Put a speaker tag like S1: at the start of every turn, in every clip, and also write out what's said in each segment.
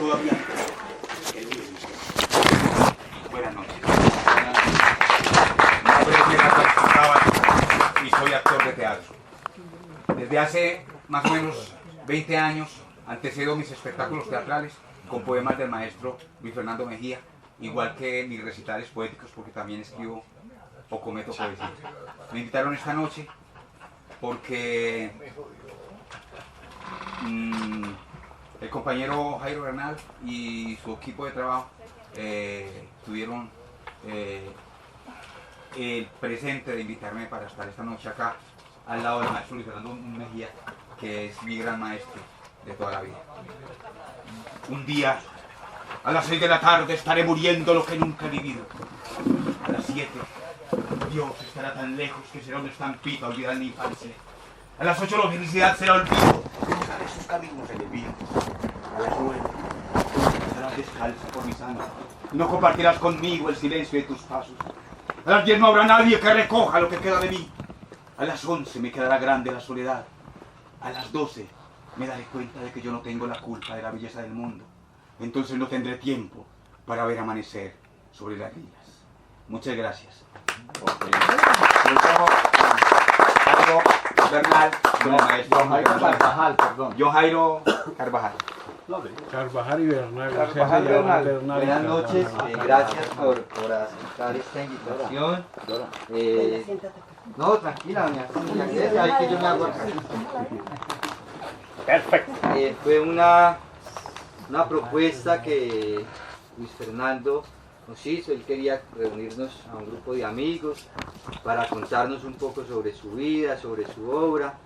S1: todavía. Buenas noches. Mi nombre es Leonardo Cábal y soy actor de teatro. Desde hace más o menos 20 años antecedo mis espectáculos teatrales con poemas del maestro Luis Fernando Mejía, igual que mis recitales poéticos, porque también escribo o cometo poesía. Me invitaron esta noche porque el compañero Jairo Bernal y su equipo de trabajo tuvieron el presente de invitarme para estar esta noche acá al lado del maestro Luis Fernando Mejía, que es mi gran maestro de toda la vida. Un día, a las 6 de la tarde, estaré muriendo lo que nunca he vivido. A las 7, Dios estará tan lejos que será una estampita olvidar mi infancia. A las 8 la felicidad será olvido. Cruzaré sus caminos en el viento. A las 9, estarás descalza por mi sangre y no compartirás conmigo el silencio de tus pasos. A las 10 no habrá nadie que recoja lo que queda de mí. A las 11 me quedará grande la soledad. A las 12 me daré cuenta de que yo no tengo la culpa de la belleza del mundo. Entonces no tendré tiempo para ver amanecer sobre las islas. Muchas gracias. Jairo Bernal, John Jairo Carvajal, perdón. John Jairo Carvajal.
S2: Carvajal y Bernal.
S3: Carvajal Bernal. Buenas noches, gracias por aceptar esta invitación. No, tranquila, doña Silvia, hay que yo me hago acá.
S2: Perfecto.
S3: Fue una propuesta que Luis Fernando nos hizo. Él quería reunirnos a un grupo de amigos para contarnos un poco sobre su vida, sobre su obra.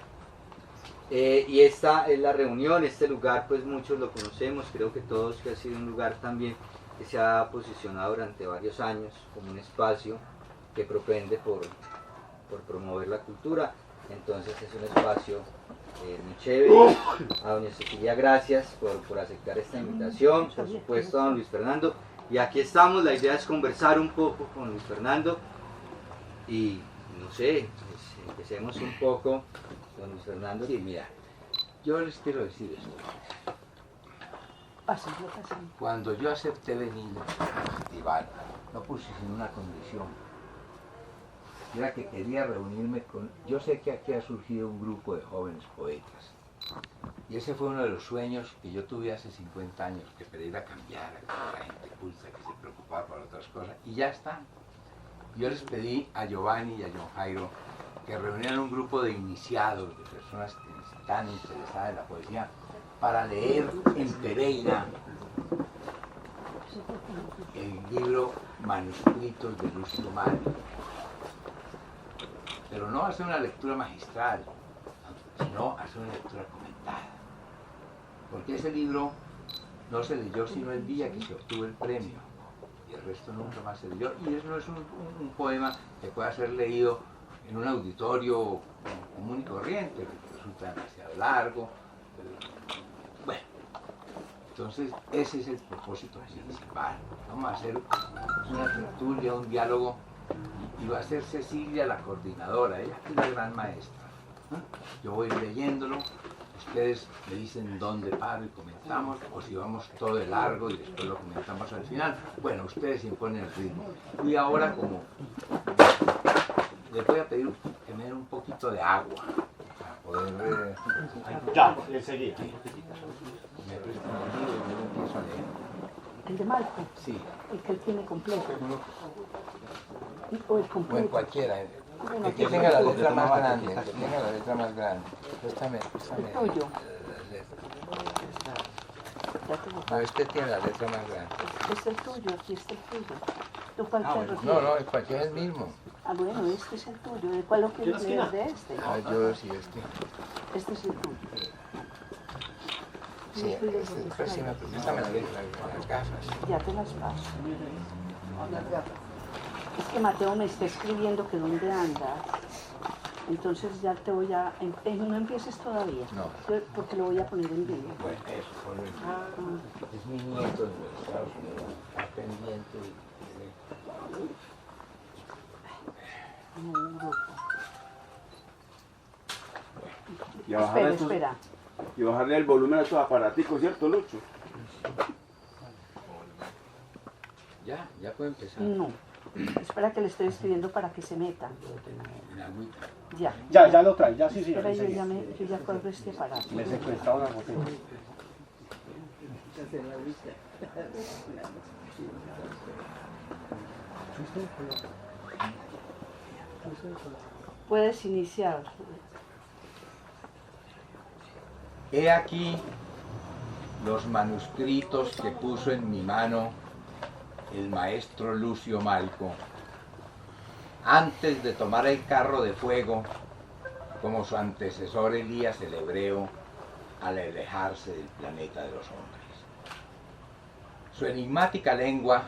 S3: Y esta es la reunión. Este lugar pues muchos lo conocemos, creo que todos, que ha sido un lugar también que se ha posicionado durante varios años como un espacio que propende por promover la cultura. Entonces es un espacio muy chévere. A doña Cecilia, gracias por aceptar esta invitación, por supuesto a don Luis Fernando. Y aquí estamos, la idea es conversar un poco con Luis Fernando y no sé, pues, empecemos un poco con Luis Fernando.
S4: Sí, mira, yo les quiero decir esto. Cuando yo acepté venir al festival, no puse sin una condición. Era que quería reunirme con... Yo sé que aquí ha surgido un grupo de jóvenes poetas. Y ese fue uno de los sueños que yo tuve hace 50 años, que Pereira cambiara, que la gente culta, que se preocupaba por otras cosas. Y ya está. Yo les pedí a Giovanni y a John Jairo que reunieran un grupo de iniciados, de personas que están interesadas en la poesía, para leer en Pereira el libro Manuscritos de Luz Humana. Pero no hacer una lectura magistral, sino hacer una lectura comentada. Porque ese libro no se leyó sino el día que se obtuvo el premio, y el resto nunca más se leyó. Y eso no es un poema que pueda ser leído en un auditorio común y corriente, que resulta demasiado largo. Bueno, entonces ese es el propósito principal. Vamos a hacer una tertulia, un diálogo. Y va a ser Cecilia la coordinadora, ella es la gran maestra. Yo voy leyéndolo, ustedes me dicen dónde paro y comentamos, o si vamos todo de largo y después lo comentamos al final. Bueno, ustedes imponen el ritmo. Y ahora, como les voy a pedir que me den un poquito de agua para poder...
S2: Ya, enseguida.
S4: Me prestan el libro y yo empiezo a leer.
S5: ¿El de Marco?
S4: Sí.
S5: El que él tiene completo. O el completo.
S4: O en cualquiera.
S5: Bueno,
S4: El que tenga la letra más grande. El que tenga la letra más grande. Préstame.
S5: El tuyo. Ya te lo
S4: No, este tiene la letra más grande.
S5: Es el tuyo, aquí está el tuyo. ¿Tú cuál te
S4: No,
S5: refieres?
S4: no, cualquiera es el mismo.
S5: Ah, bueno, este es el tuyo. ¿De cuál lo quieres leer? ¿De este?
S4: Ah, yo sí, este.
S5: Este es el tuyo.
S4: Sí, préstame la letra, las gafas.
S5: Ya te las paso. Es que Mateo me está escribiendo que dónde andas. Entonces ya te voy a... No empieces todavía.
S4: No.
S5: Porque lo voy a poner en vivo.
S4: Bueno, eso, por el... Es mi nieto de los Estados Unidos. Está pendiente
S5: En un grupo.
S6: Y a bajarle
S5: Espera.
S6: Y bajarle el volumen a estos aparaticos, ¿cierto, Lucho?
S4: Ya puedo empezar.
S5: No. Espera que le estoy escribiendo para que se meta.
S4: En agüita.
S5: Ya.
S2: Ya lo trae, ya sí,
S5: Espera, yo
S2: enseguida.
S5: ya cuelgo este aparato.
S2: Le secuestraba una botella.
S5: Puedes iniciar.
S4: He aquí los manuscritos que puso en mi mano el maestro Lucio Malco antes de tomar el carro de fuego como su antecesor Elías el Hebreo al alejarse del planeta de los hombres. Su enigmática lengua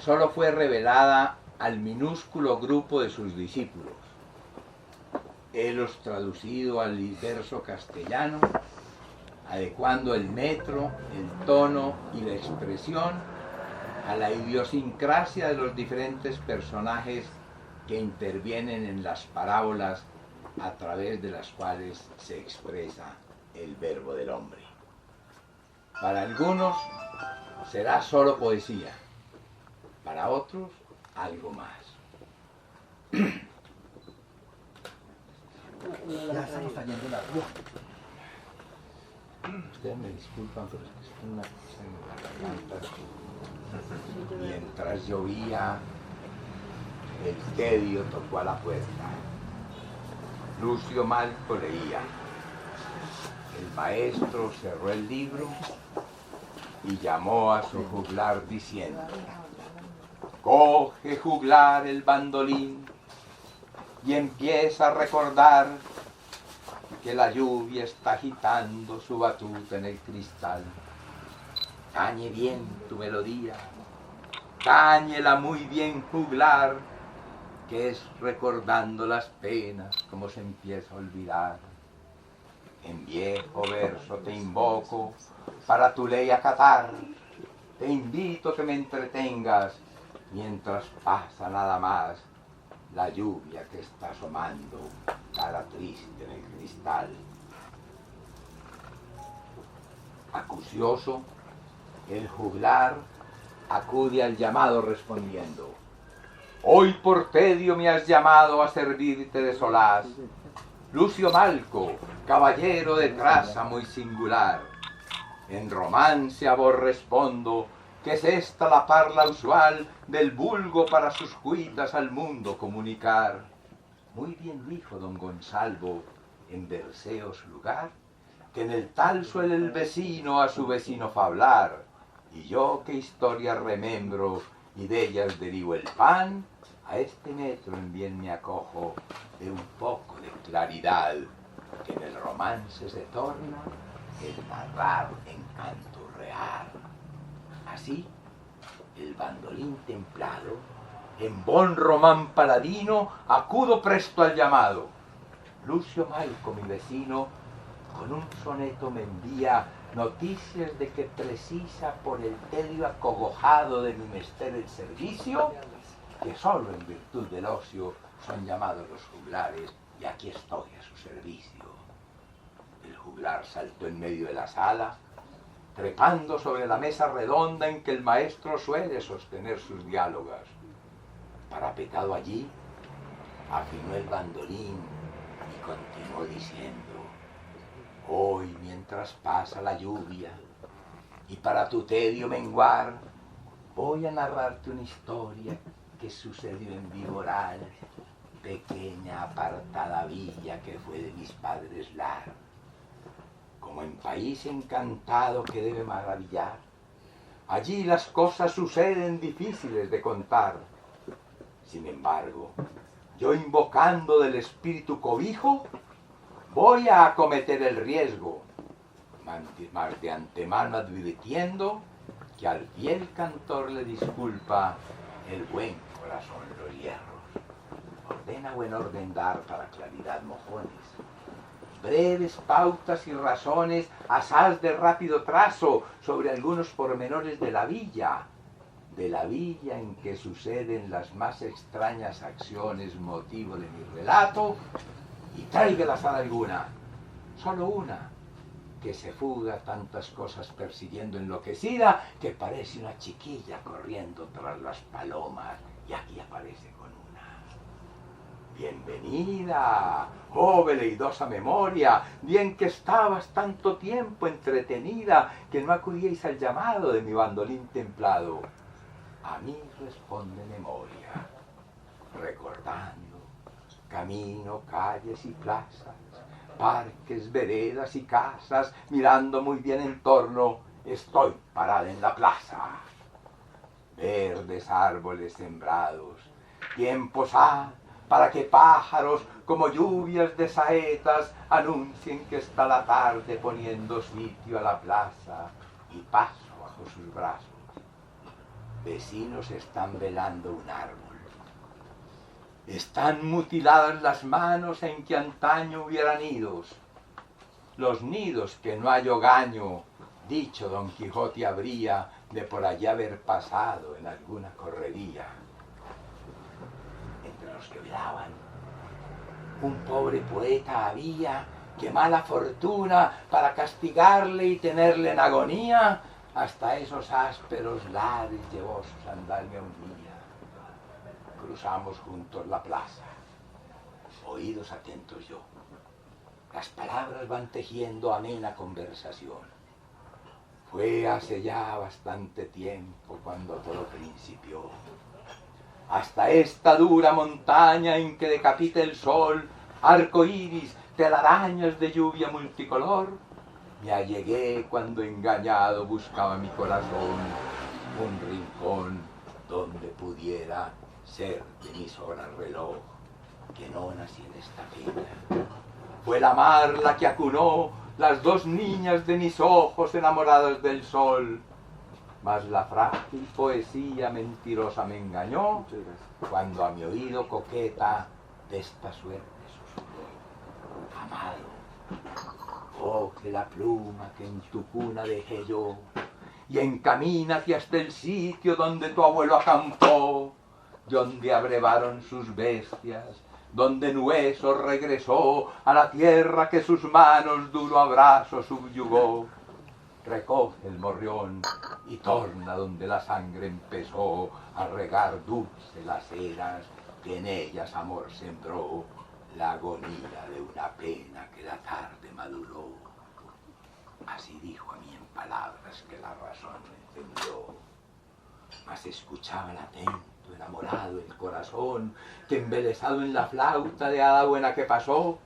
S4: solo fue revelada al minúsculo grupo de sus discípulos. Helos traducido al verso castellano, adecuando el metro, el tono y la expresión a la idiosincrasia de los diferentes personajes que intervienen en las parábolas a través de las cuales se expresa el verbo del hombre. Para algunos será solo poesía, para otros algo más.
S3: Ya estamos cayendo la luz.
S4: Ustedes me disculpan, pero es que estoy una cosa en la garganta. Mientras llovía, el tedio tocó a la puerta. Lucio Malco leía. El maestro cerró el libro y llamó a su juglar diciendo: coge, juglar, el bandolín y empieza a recordar que la lluvia está agitando su batuta en el cristal. Tañe bien tu melodía, táñela muy bien, juglar, que es recordando las penas como se empieza a olvidar. En viejo verso te invoco para tu ley acatar, te invito a que me entretengas mientras pasa nada más la lluvia que está asomando cara triste en el cristal. Acucioso, el juglar acude al llamado respondiendo: hoy por tedio me has llamado a servirte de solaz, Lucio Malco, caballero de traza muy singular. En romance a vos respondo que es esta la parla usual del vulgo para sus cuitas al mundo comunicar. Muy bien dijo don Gonsalvo en Berceos lugar, que en el tal suele el vecino a su vecino fablar, y yo que historia remembro y de ellas derivo el pan, a este metro en bien me acojo de un poco de claridad, que en el romance se torna el narrar encanto real. Así, el bandolín templado, en bon román paladino, acudo presto al llamado. Lucio Malco, mi vecino, con un soneto me envía noticias de que precisa por el tedio acogojado de mi mester el servicio, que solo en virtud del ocio son llamados los juglares, y aquí estoy a su servicio. El juglar saltó en medio de la sala, trepando sobre la mesa redonda en que el maestro suele sostener sus diálogos. Parapetado allí, afinó el bandolín y continuó diciendo: hoy, mientras pasa la lluvia, y para tu tedio menguar, voy a narrarte una historia que sucedió en Viboral, pequeña apartada villa que fue de mis padres lar. Como en país encantado que debe maravillar, allí las cosas suceden difíciles de contar. Sin embargo, yo invocando del espíritu cobijo, voy a acometer el riesgo, más de antemano advirtiendo que al fiel cantor le disculpa el buen corazón los hierros. Ordena buen orden dar para claridad mojones, breves pautas y razones, asaz de rápido trazo sobre algunos pormenores de la villa en que suceden las más extrañas acciones motivo de mi relato, y tráigalas a alguna, solo una, que se fuga, tantas cosas persiguiendo enloquecida, que parece una chiquilla corriendo tras las palomas, y aquí aparece con una. Bienvenida, oh veleidosa memoria, bien que estabas tanto tiempo entretenida, que no acudíais al llamado de mi bandolín templado. A mí responde memoria, recordando camino, calles y plazas, parques, veredas y casas, mirando muy bien en torno, estoy parada en la plaza. Verdes árboles sembrados, tiempos ha para que pájaros como lluvias de saetas anuncien que está la tarde poniendo sitio a la plaza y paso bajo sus brazos. Vecinos están velando un árbol. Están mutiladas las manos en que antaño hubieran nidos. Los nidos que no hay hogaño, dicho Don Quijote habría de por allá haber pasado en alguna correría. Entre los que velaban, un pobre poeta había que mala fortuna para castigarle y tenerle en agonía, hasta esos ásperos lares llevó su sandalia un día. Cruzamos juntos la plaza, oídos atentos yo. Las palabras van tejiendo amena conversación. Fue hace ya bastante tiempo cuando todo principió. Hasta esta dura montaña en que decapita el sol, arco iris, telarañas de lluvia multicolor, me allegué cuando engañado buscaba mi corazón un rincón donde pudiera ser de mis horas reloj, que no nací en esta pena. Fue la mar la que acunó las dos niñas de mis ojos enamoradas del sol, mas la frágil poesía mentirosa me engañó cuando a mi oído coqueta de esta suerte susurró: amado, coge la pluma que en tu cuna dejé yo y encamínate hasta el sitio donde tu abuelo acampó, donde abrevaron sus bestias, donde en huesos regresó a la tierra que sus manos duro abrazo subyugó. Recoge el morrión y torna donde la sangre empezó a regar dulce las eras que en ellas amor sembró, la agonía de una pena que la tarde maduró. Así dijo a mí en palabras que la razón no entendió, mas escuchaban atento, enamorado el corazón, que embelesado en la flauta de hada buena que pasó,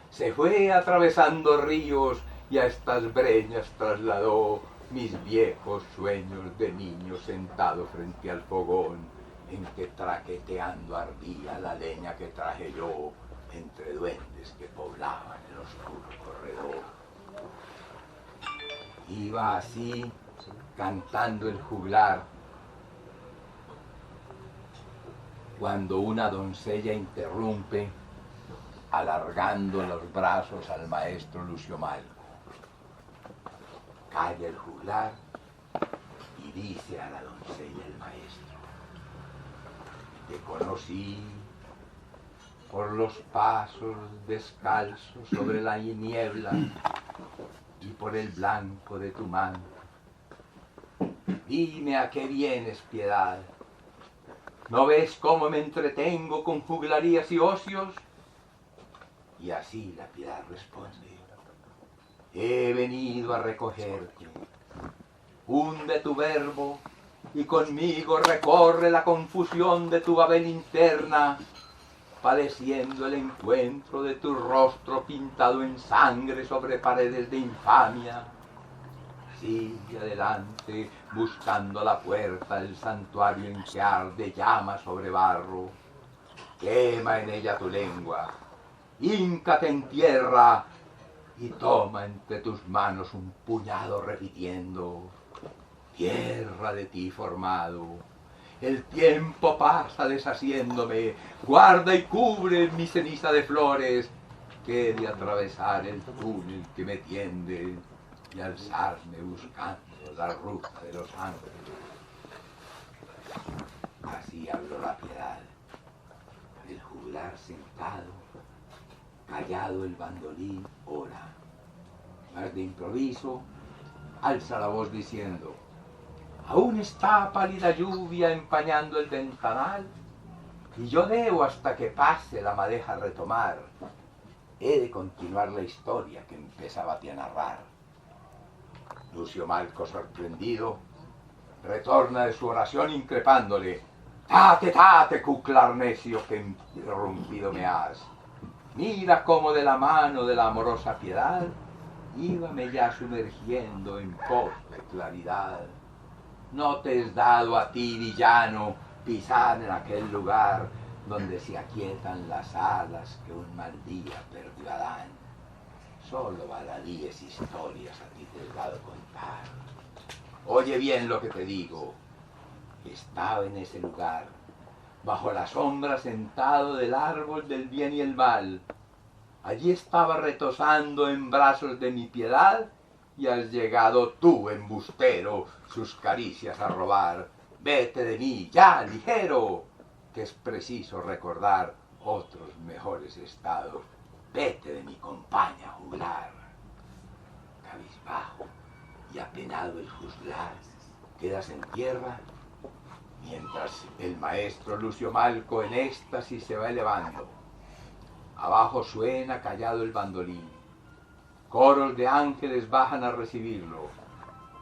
S4: se fue atravesando ríos y a estas breñas trasladó mis viejos sueños de niño sentado frente al fogón, en que traqueteando ardía la leña que traje yo entre duendes que poblaban el oscuro corredor. Iba así cantando el juglar cuando una doncella interrumpe alargando los brazos al maestro Lucio Malco. Calla el juglar y dice a la doncella el maestro: te conocí por los pasos descalzos sobre la niebla y por el blanco de tu manto. Dime a qué vienes, piedad. ¿No ves cómo me entretengo con juglarías y ocios? Y así la piedad responde: he venido a recogerte. Hunde tu verbo y conmigo recorre la confusión de tu Babel interna, padeciendo el encuentro de tu rostro pintado en sangre sobre paredes de infamia. Sigue adelante buscando la puerta del santuario en que arde llama sobre barro. Quema en ella tu lengua, híncate en tierra y toma entre tus manos un puñado repitiendo: tierra de ti formado, el tiempo pasa deshaciéndome, guarda y cubre mi ceniza de flores, que he de atravesar el túnel que me tiende y alzarme buscando la ruta de los ángeles. Así habló la piedad. El juglar sentado, callado el bandolín, ora, Mas de improviso alza la voz diciendo: aún está pálida lluvia empañando el ventanal, y yo debo hasta que pase la madeja retomar. He de continuar la historia que empezaba a narrar. Lucio Malco, sorprendido, retorna de su oración increpándole: tate, cuclar necio, que interrumpido me has. Mira cómo de la mano de la amorosa piedad íbame ya sumergiendo en pos de claridad. No te es dado a ti, villano, pisar en aquel lugar donde se aquietan las alas que un mal día perdió Adán. Solo baladíes historias a ti te he dado contar. Oye bien lo que te digo. Estaba en ese lugar, bajo la sombra sentado del árbol del bien y el mal. Allí estaba retozando en brazos de mi piedad, y has llegado tú, embustero, sus caricias a robar. Vete de mí, ya, ligero, que es preciso recordar otros mejores estados. Vete de mi compañía juglar. Cabizbajo y apenado el juzgar, quedas en tierra, mientras el maestro Lucio Malco en éxtasis se va elevando. Abajo suena callado el bandolín. Coros de ángeles bajan a recibirlo.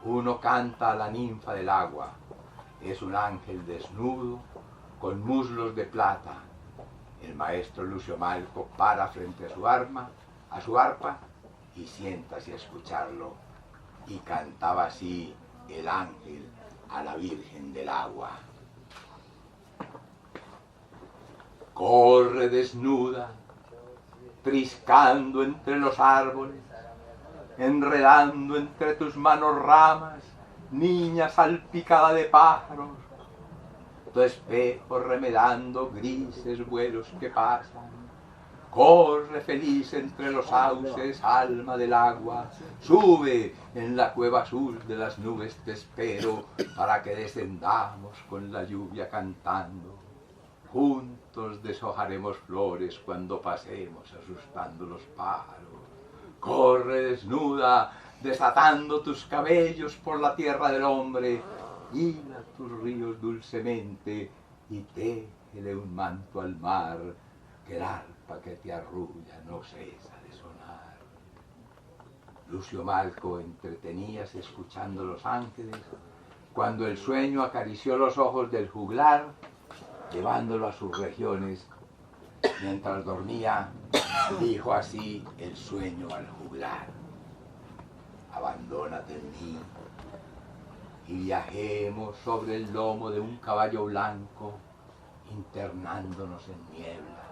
S4: Uno canta a la ninfa del agua. Es un ángel desnudo, con muslos de plata. El maestro Lucio Malco para frente a su arpa, y siéntase a escucharlo. Y cantaba así el ángel a la Virgen del agua. Corre desnuda, triscando entre los árboles, enredando entre tus manos ramas, niña salpicada de pájaros, tu espejo remedando grises vuelos que pasan. Corre feliz entre los sauces, alma del agua, sube en la cueva azul de las nubes, te espero, para que descendamos con la lluvia cantando. Juntos deshojaremos flores cuando pasemos asustando los pájaros. Corre desnuda, desatando tus cabellos por la tierra del hombre, hila tus ríos dulcemente y téjele un manto al mar, que el arpa que te arrulla no cesa de sonar. Lucio Malco entreteníase escuchando los ángeles, cuando el sueño acarició los ojos del juglar, llevándolo a sus regiones. Mientras dormía, dijo así el sueño al juglar: abandónate en mí y viajemos sobre el lomo de un caballo blanco, internándonos en niebla.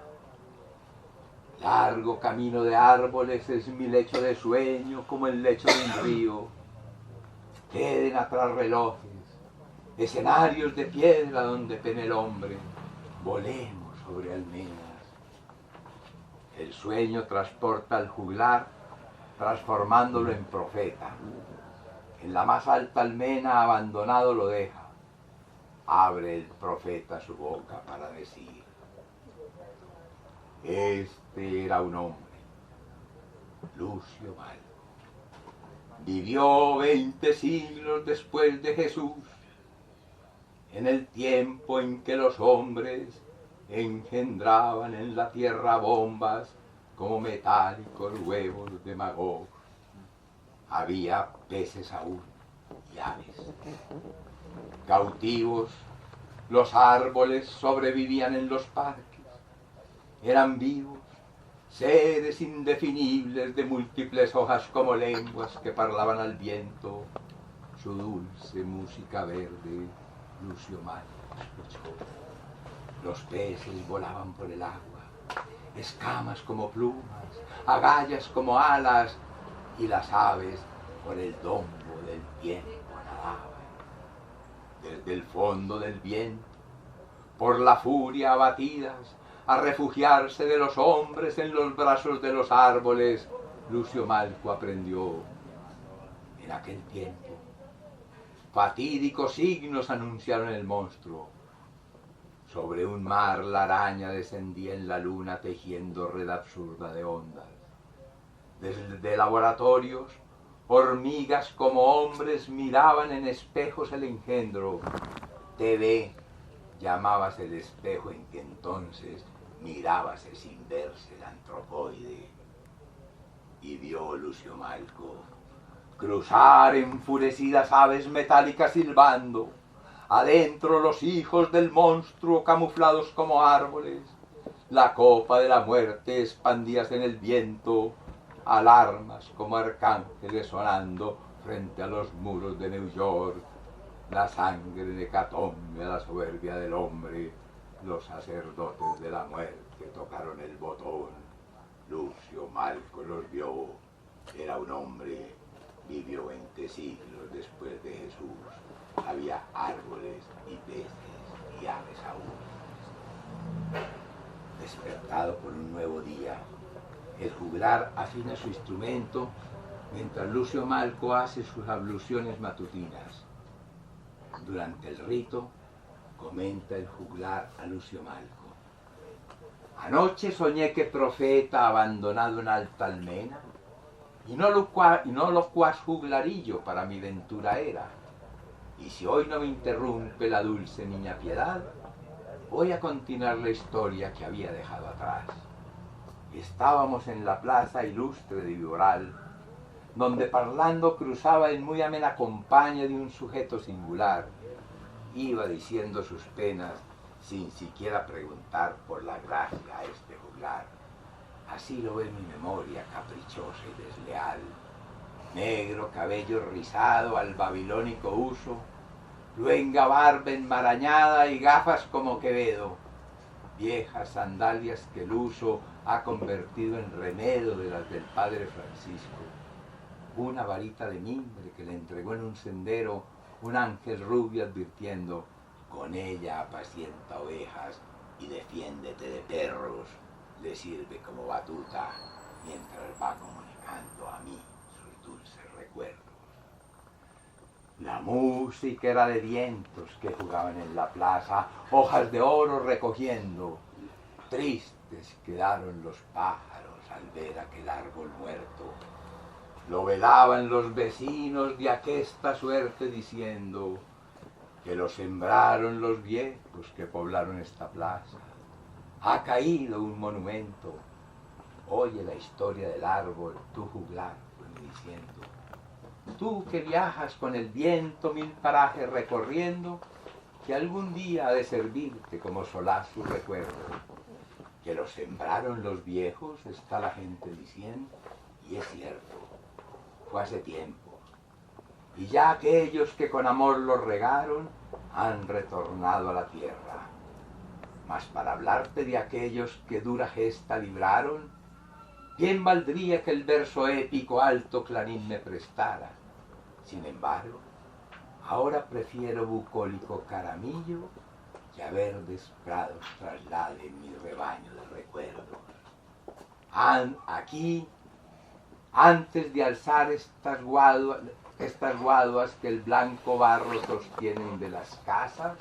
S4: Largo camino de árboles es mi lecho de sueño, como el lecho de un río. Queden atrás relojes, escenarios de piedra donde pene el hombre. Volemos sobre almenas. El sueño transporta al juglar, transformándolo en profeta. En la más alta almena abandonado lo deja. Abre el profeta su boca para decir: este era un hombre, Lucio Malco. Vivió 20 siglos después de Jesús, en el tiempo en que los hombres engendraban en la tierra bombas como metálicos huevos de Magog. Había peces aún y aves. Cautivos, los árboles sobrevivían en los parques. Eran vivos, seres indefinibles de múltiples hojas como lenguas que parlaban al viento. Su dulce música verde, Lucio Malco escuchó. Los peces volaban por el agua, escamas como plumas, agallas como alas, y las aves por el dombo del tiempo nadaban. Desde el fondo del viento, por la furia abatidas, a refugiarse de los hombres en los brazos de los árboles, Lucio Malco aprendió. En aquel tiempo, fatídicos signos anunciaron el monstruo. Sobre un mar la araña descendía en la luna tejiendo red absurda de ondas. Desde laboratorios, Hormigas como hombres miraban en espejos el engendro. TV llamabas el espejo en que entonces mirábase sin verse el antropoide. Y vio Lucio Malco cruzar enfurecidas aves metálicas silbando, adentro los hijos del monstruo camuflados como árboles, la copa de la muerte expandíase en el viento, alarmas como arcángeles sonando frente a los muros de New York, la sangre de hecatombe a la soberbia del hombre, los sacerdotes de la muerte tocaron el botón, Lucio Malco los vio, era un hombre, vivió 20 siglos después de Jesús, había árboles y peces y aves aún. Despertado por un nuevo día, el juglar afina su instrumento mientras Lucio Malco hace sus abluciones matutinas. Durante el rito, comenta el juglar a Lucio Malco: anoche soñé que profeta abandonado en alta almena, y no lo cuas juglarillo para mi ventura era. Y si hoy no me interrumpe la dulce niña Piedad, voy a continuar la historia que había dejado atrás. Estábamos en la plaza ilustre de Viboral, donde parlando cruzaba en muy amena compañía de un sujeto singular. Iba diciendo sus penas sin siquiera preguntar por la gracia a este juglar. Así lo ve mi memoria caprichosa y desleal. Negro cabello rizado al babilónico uso, luenga barba enmarañada y gafas como Quevedo, viejas sandalias que el uso ha convertido en remedo de las del padre Francisco, una varita de mimbre que le entregó en un sendero un ángel rubio advirtiendo: con ella apacienta ovejas y defiéndete de perros, le sirve como batuta mientras va comunicando a mí sus dulces recuerdos. La música era de vientos que jugaban en la plaza, hojas de oro recogiendo. Tristes quedaron los pájaros al ver aquel árbol muerto. Lo velaban los vecinos de aquesta suerte diciendo que lo sembraron los viejos que poblaron esta plaza. Ha caído un monumento. Oye la historia del árbol, tú juglar, fue diciendo. Tú que viajas con el viento mil parajes recorriendo, que algún día ha de servirte como solaz su recuerdo. Que lo sembraron los viejos, está la gente diciendo, y es cierto, fue hace tiempo. Y ya aquellos que con amor los regaron han retornado a la tierra. Mas para hablarte de aquellos que dura gesta libraron, bien valdría que el verso épico alto clarín me prestara. Sin embargo, ahora prefiero bucólico caramillo que a verdes prados traslade mi rebaño de recuerdos. Aquí, antes de alzar estas guaduas que el blanco barro sostienen de las casas,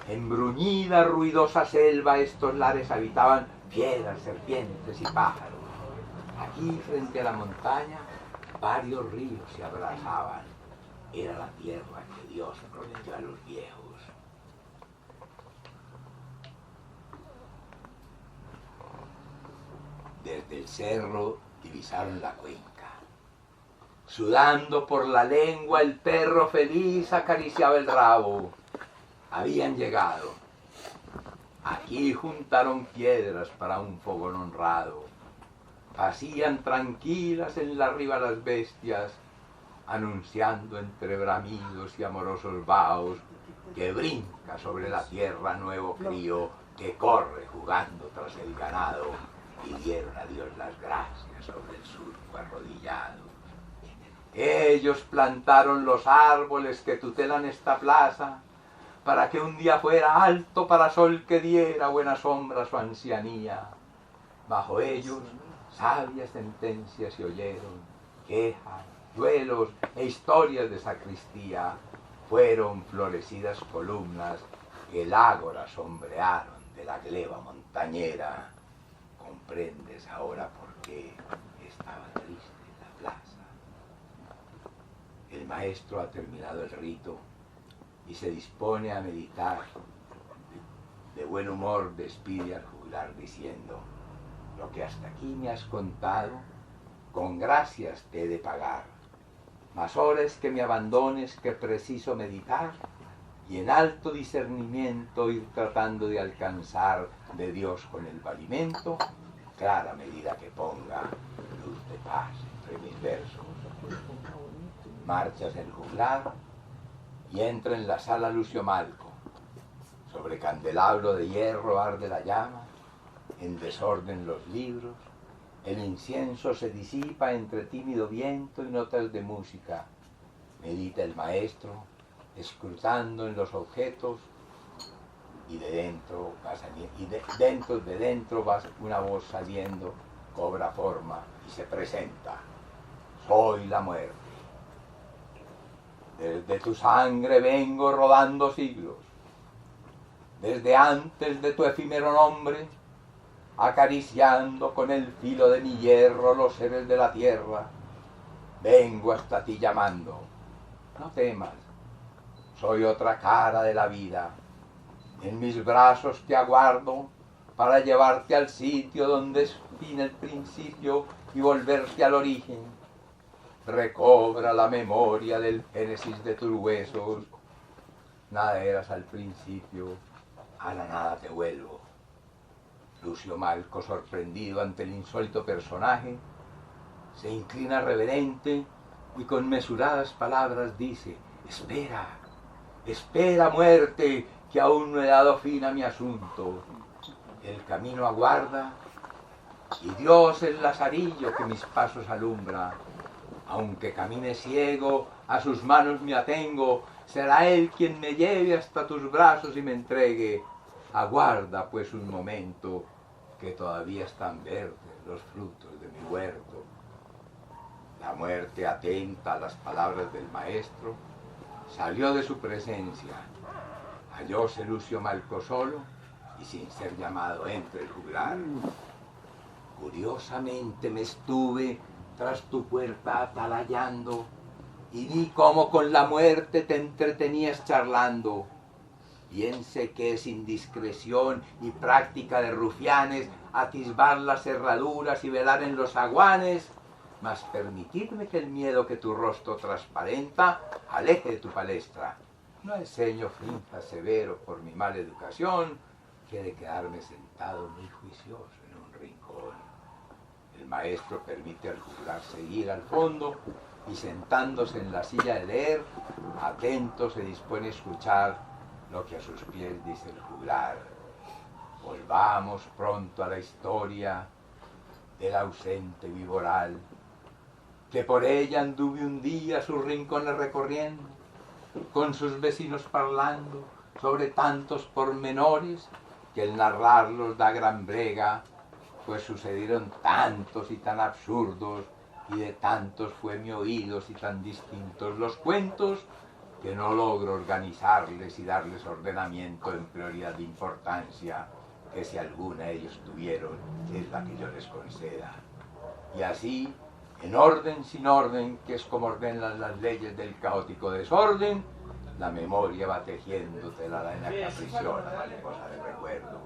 S4: en bruñida, ruidosa selva estos lares habitaban fieras, serpientes y pájaros. Aquí, frente a la montaña, varios ríos se abrazaban. Era la tierra que Dios prometió a los viejos. Desde el cerro divisaron la cuenca. Sudando por la lengua, el perro feliz acariciaba el rabo. Habían llegado. Aquí juntaron piedras para un fogón honrado. Pasían tranquilas en la riba las bestias, anunciando entre bramidos y amorosos vaos que brinca sobre la tierra nuevo crío que corre jugando tras el ganado, y dieron a Dios las gracias sobre el surco arrodillado. Ellos plantaron los árboles que tutelan esta plaza, para que un día fuera alto parasol que diera buena sombra a su ancianía. Bajo ellos sabias sentencias se oyeron, quejas, duelos e historias de sacristía. Fueron florecidas columnas que el ágora sombrearon de la gleba montañera. Comprendes ahora por qué estaba triste la plaza. El maestro ha terminado el rito y se dispone a meditar. De buen humor despide al juglar diciendo: lo que hasta aquí me has contado, con gracias te he de pagar. Mas ahora es que me abandones, que preciso meditar y en alto discernimiento ir tratando de alcanzar de Dios con el valimento clara medida que ponga luz de paz entre mis versos. Marchas el juglar y entra en la sala Lucio Malco. Sobre candelabro de hierro arde la llama, en desorden los libros, el incienso se disipa entre tímido viento y notas de música. Medita el maestro, escrutando en los objetos, y de dentro va una voz saliendo, cobra forma y se presenta. Soy la muerte. Desde tu sangre vengo rodando siglos. Desde antes de tu efímero nombre, acariciando con el filo de mi hierro los seres de la tierra, vengo hasta ti llamando. No temas, soy otra cara de la vida. En mis brazos te aguardo para llevarte al sitio donde espina el principio y volverte al origen. Recobra la memoria del génesis de tus huesos. Nada eras al principio, a la nada te vuelvo. Lucio Malco, sorprendido ante el insólito personaje, se inclina reverente y con mesuradas palabras dice: espera, espera, muerte, que aún no he dado fin a mi asunto. El camino aguarda y Dios es lazarillo que mis pasos alumbra. Aunque camine ciego, a sus manos me atengo, será Él quien me lleve hasta tus brazos y me entregue. Aguarda pues un momento, que todavía están verdes los frutos de mi huerto. La muerte, atenta a las palabras del maestro, salió de su presencia. Hallóse Lucio Malco solo y sin ser llamado entre el juglar. Curiosamente me estuve tras tu puerta atalayando y vi cómo con la muerte te entretenías charlando. Bien sé que es indiscreción y práctica de rufianes atisbar las cerraduras y velar en los aguanes, mas permitidme que el miedo que tu rostro transparenta aleje de tu palestra. No enseño finja severo por mi mala educación, que he de quedarme sentado muy juicioso en un rincón. El maestro permite al juglar seguir al fondo y sentándose en la silla de leer, atento se dispone a escuchar lo que a sus pies dice el juglar. Volvamos pronto a la historia del ausente viboral, que por ella anduve un día sus rincones recorriendo, con sus vecinos parlando sobre tantos pormenores que el narrarlos da gran brega, pues sucedieron tantos y tan absurdos, y de tantos fue mi oídos y tan distintos los cuentos, que no logro organizarles y darles ordenamiento en prioridad de importancia, que si alguna ellos tuvieron, es la que yo les conceda. Y así, en orden sin orden, que es como ordenan las leyes del caótico desorden, la memoria va tejiendo telaraña caprichosa, mariposa de recuerdos.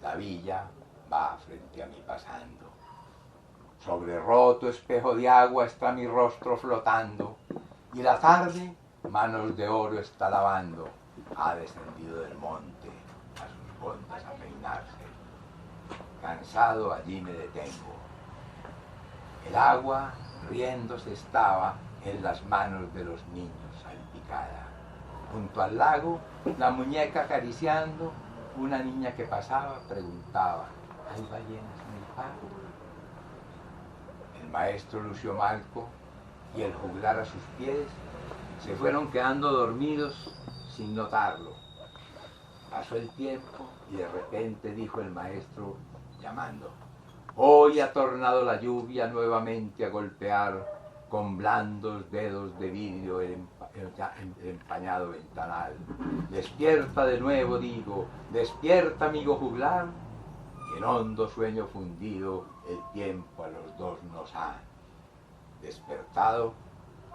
S4: La villa va frente a mí pasando. Sobre roto espejo de agua está mi rostro flotando, y la tarde manos de oro está lavando. Ha descendido del monte a sus bondas a peinarse. Cansado allí me detengo. El agua riéndose estaba en las manos de los niños salpicada. Junto al lago, la muñeca acariciando, una niña que pasaba preguntaba: ¿hay ballenas en el pago? El maestro Lucio Malco y el juglar a sus pies se fueron quedando dormidos sin notarlo. Pasó el tiempo y de repente dijo el maestro llamando: hoy ha tornado la lluvia nuevamente a golpear con blandos dedos de vidrio el empañado ventanal. Despierta de nuevo, digo, despierta, amigo juglar, y en hondo sueño fundido el tiempo a los dos nos ha. Despertado,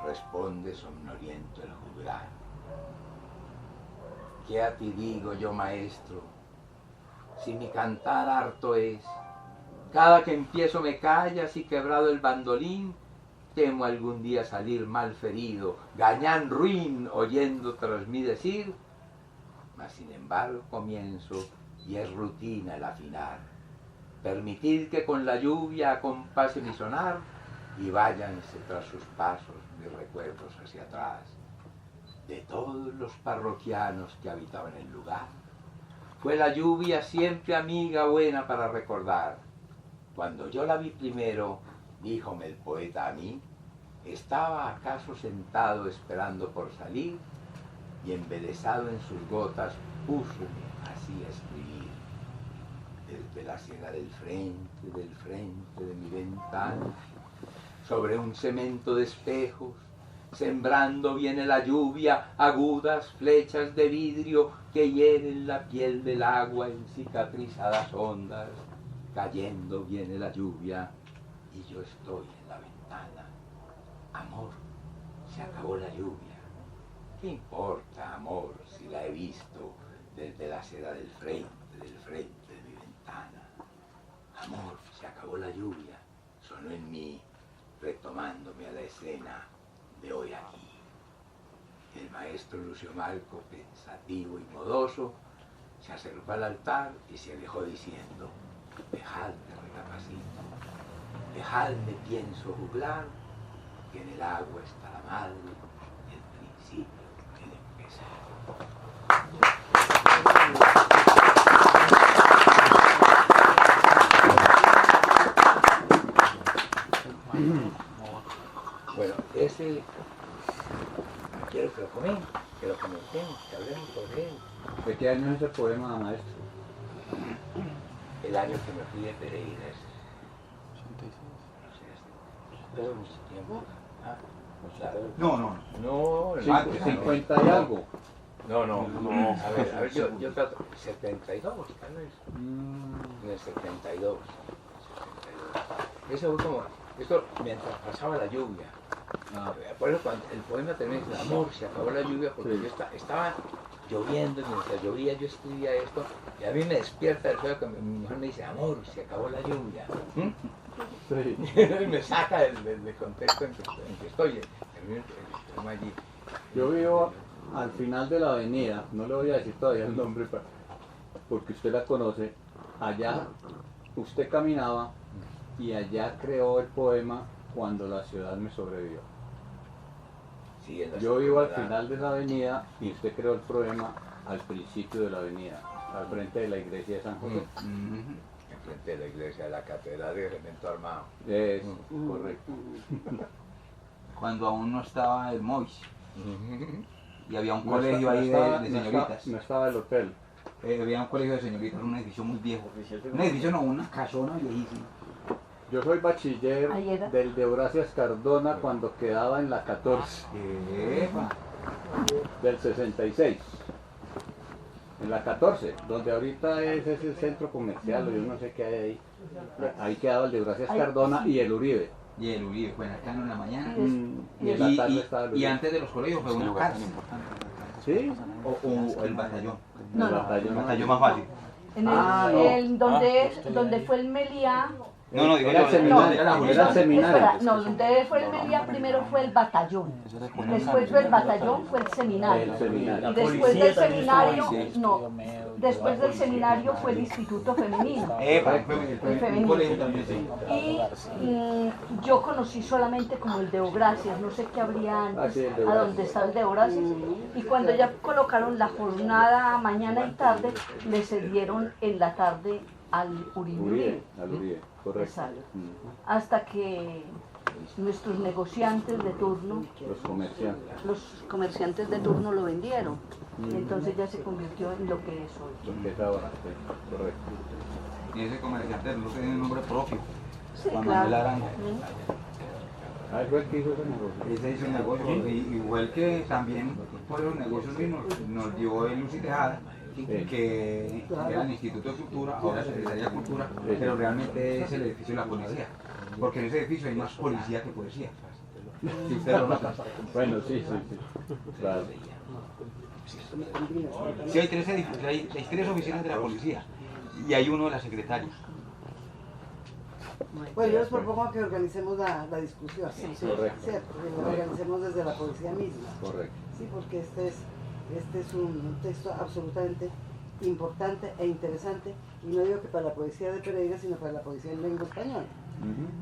S4: responde somnoliento el juglar. ¿Qué a ti digo yo, maestro? Si mi cantar harto es, cada que empiezo me callas y quebrado el bandolín, temo algún día salir mal ferido, gañán ruin oyendo tras mí decir, mas sin embargo comienzo y es rutina el afinar. Permitid que con la lluvia acompase mi sonar y váyanse tras sus pasos mis recuerdos hacia atrás. De todos los parroquianos que habitaban el lugar, fue la lluvia siempre amiga buena para recordar. Cuando yo la vi primero, díjome el poeta a mí, estaba acaso sentado esperando por salir y embelesado en sus gotas púsome así a escribir. Desde la siega del frente de mi ventana, sobre un cemento de espejos, sembrando viene la lluvia, agudas flechas de vidrio que hieren la piel del agua en cicatrizadas ondas. Cayendo viene la lluvia y yo estoy en la ventana. Amor, se acabó la lluvia. ¿Qué importa, amor, si la he visto desde la acera del frente de mi ventana? Amor, se acabó la lluvia, sonó en mí, retomándome a la escena de hoy aquí. El maestro Lucio Malco, pensativo y modoso, se acercó al altar y se alejó diciendo, dejadme recapacito, dejadme pienso juglar, que en el agua está la madre, el principio, el empezar. Bueno, ese quiero que lo comentemos, que hablemos sobre él.
S2: ¿De qué año es ese poema, maestro?
S4: El año que me fui de Pereira es 86. No sé, todo mucho tiempo. Ah, pues claro.
S1: No,
S4: Antes,
S2: 50 y algo.
S4: No. A ver, yo trato. 72, tal vez. En el 72. Eso fue como. Esto mientras pasaba la lluvia. Por eso cuando el poema termina dice, amor, se acabó la lluvia, porque yo estaba lloviendo, y mientras llovía yo escribía esto, y a mí me despierta el sueño que mi mujer me dice, amor, se acabó la lluvia. Y me saca del contexto en que estoy, el poema allí.
S2: Yo vivo al final de la avenida, no le voy a decir todavía el nombre porque usted la conoce. Allá usted caminaba y allá creó el poema Cuando la ciudad me sobrevivió.
S4: Sí,
S2: Yo vivo al final de la avenida y usted creó el poema al principio de la avenida, al frente de la iglesia de San José.
S4: Enfrente de la iglesia de la catedral de Elemento Armado.
S2: Es correcto.
S1: cuando aún no estaba el Mois. Y había un
S2: No
S1: colegio ahí de señoritas.
S2: No estaba el hotel.
S1: Había un colegio de señoritas, un edificio muy viejo. Un edificio no, una casona viejísima.
S2: Yo soy bachiller
S5: Ahí era.
S2: del de Horacias Cardona cuando quedaba en la 14,
S1: Epa.
S2: del 66. En la 14, donde ahorita es ese centro comercial, o yo no sé qué hay ahí. Ahí quedaba el de Horacias Cardona y el Uribe.
S1: Y el Uribe fue en Arcano en la mañana.
S2: Y en la tarde estaba el
S1: Y
S2: Uribe.
S1: antes de los colegios fue una cárcel.
S2: ¿Sí?
S1: O el batallón.
S5: No,
S2: El
S5: no.
S2: batallón.
S1: El batallón más fácil.
S5: En
S2: Ah, no.
S5: donde fue el Meliá.
S1: No, digo
S2: Era
S1: yo,
S2: el seminario.
S1: era la
S2: Era el
S1: Julieta.
S2: seminario.
S5: Espera, no, donde fue el Meliá primero fue el batallón. Después del batallón fue el seminario.
S2: El seminario.
S5: Y después del seminario, no, después del seminario fue el Instituto Femenino.
S1: Epa,
S5: El
S1: un
S5: femenino.
S1: colegio también, sí.
S5: Y yo conocí solamente como el de Ogracias, no sé qué habría
S2: Ah, sí, el
S5: antes,
S2: de
S5: a
S2: Ogracias.
S5: donde está el de Ogracias. Y cuando ya colocaron la jornada mañana y tarde, le cedieron en la tarde al Uribe.
S2: Uribe, al Uribe, correcto.
S5: Exacto. Hasta que nuestros negociantes de turno,
S2: Los comerciantes.
S5: de turno lo vendieron. Y entonces ya se convirtió en lo que es hoy.
S2: Lo que es ahora, sí, correcto.
S1: Y ese comerciante no tiene un nombre propio.
S5: Sí,
S1: Juan
S5: claro.
S1: Manuel Arango.
S2: Ah, fue el que hizo ese negocio.
S1: Ese hizo el negocio, igual que también por los negocios nos dio el Lucy Tejada, que era el Instituto de Cultura, ahora Secretaría de Cultura, pero realmente es el edificio de la policía, porque en ese edificio hay más policía que policía. Si usted lo nota.
S2: Bueno, sí, claro.
S1: Sí, hay tres oficiales de la policía y hay uno de la secretaria.
S6: Bueno, yo les propongo que organicemos la discusión.
S5: Sí,
S2: correcto.
S6: ¿Cierto? Que lo organicemos desde la policía misma.
S2: Correcto.
S6: Sí, porque este es un texto absolutamente importante e interesante, y no digo que para la poesía de Pereira, sino para la poesía en lengua española.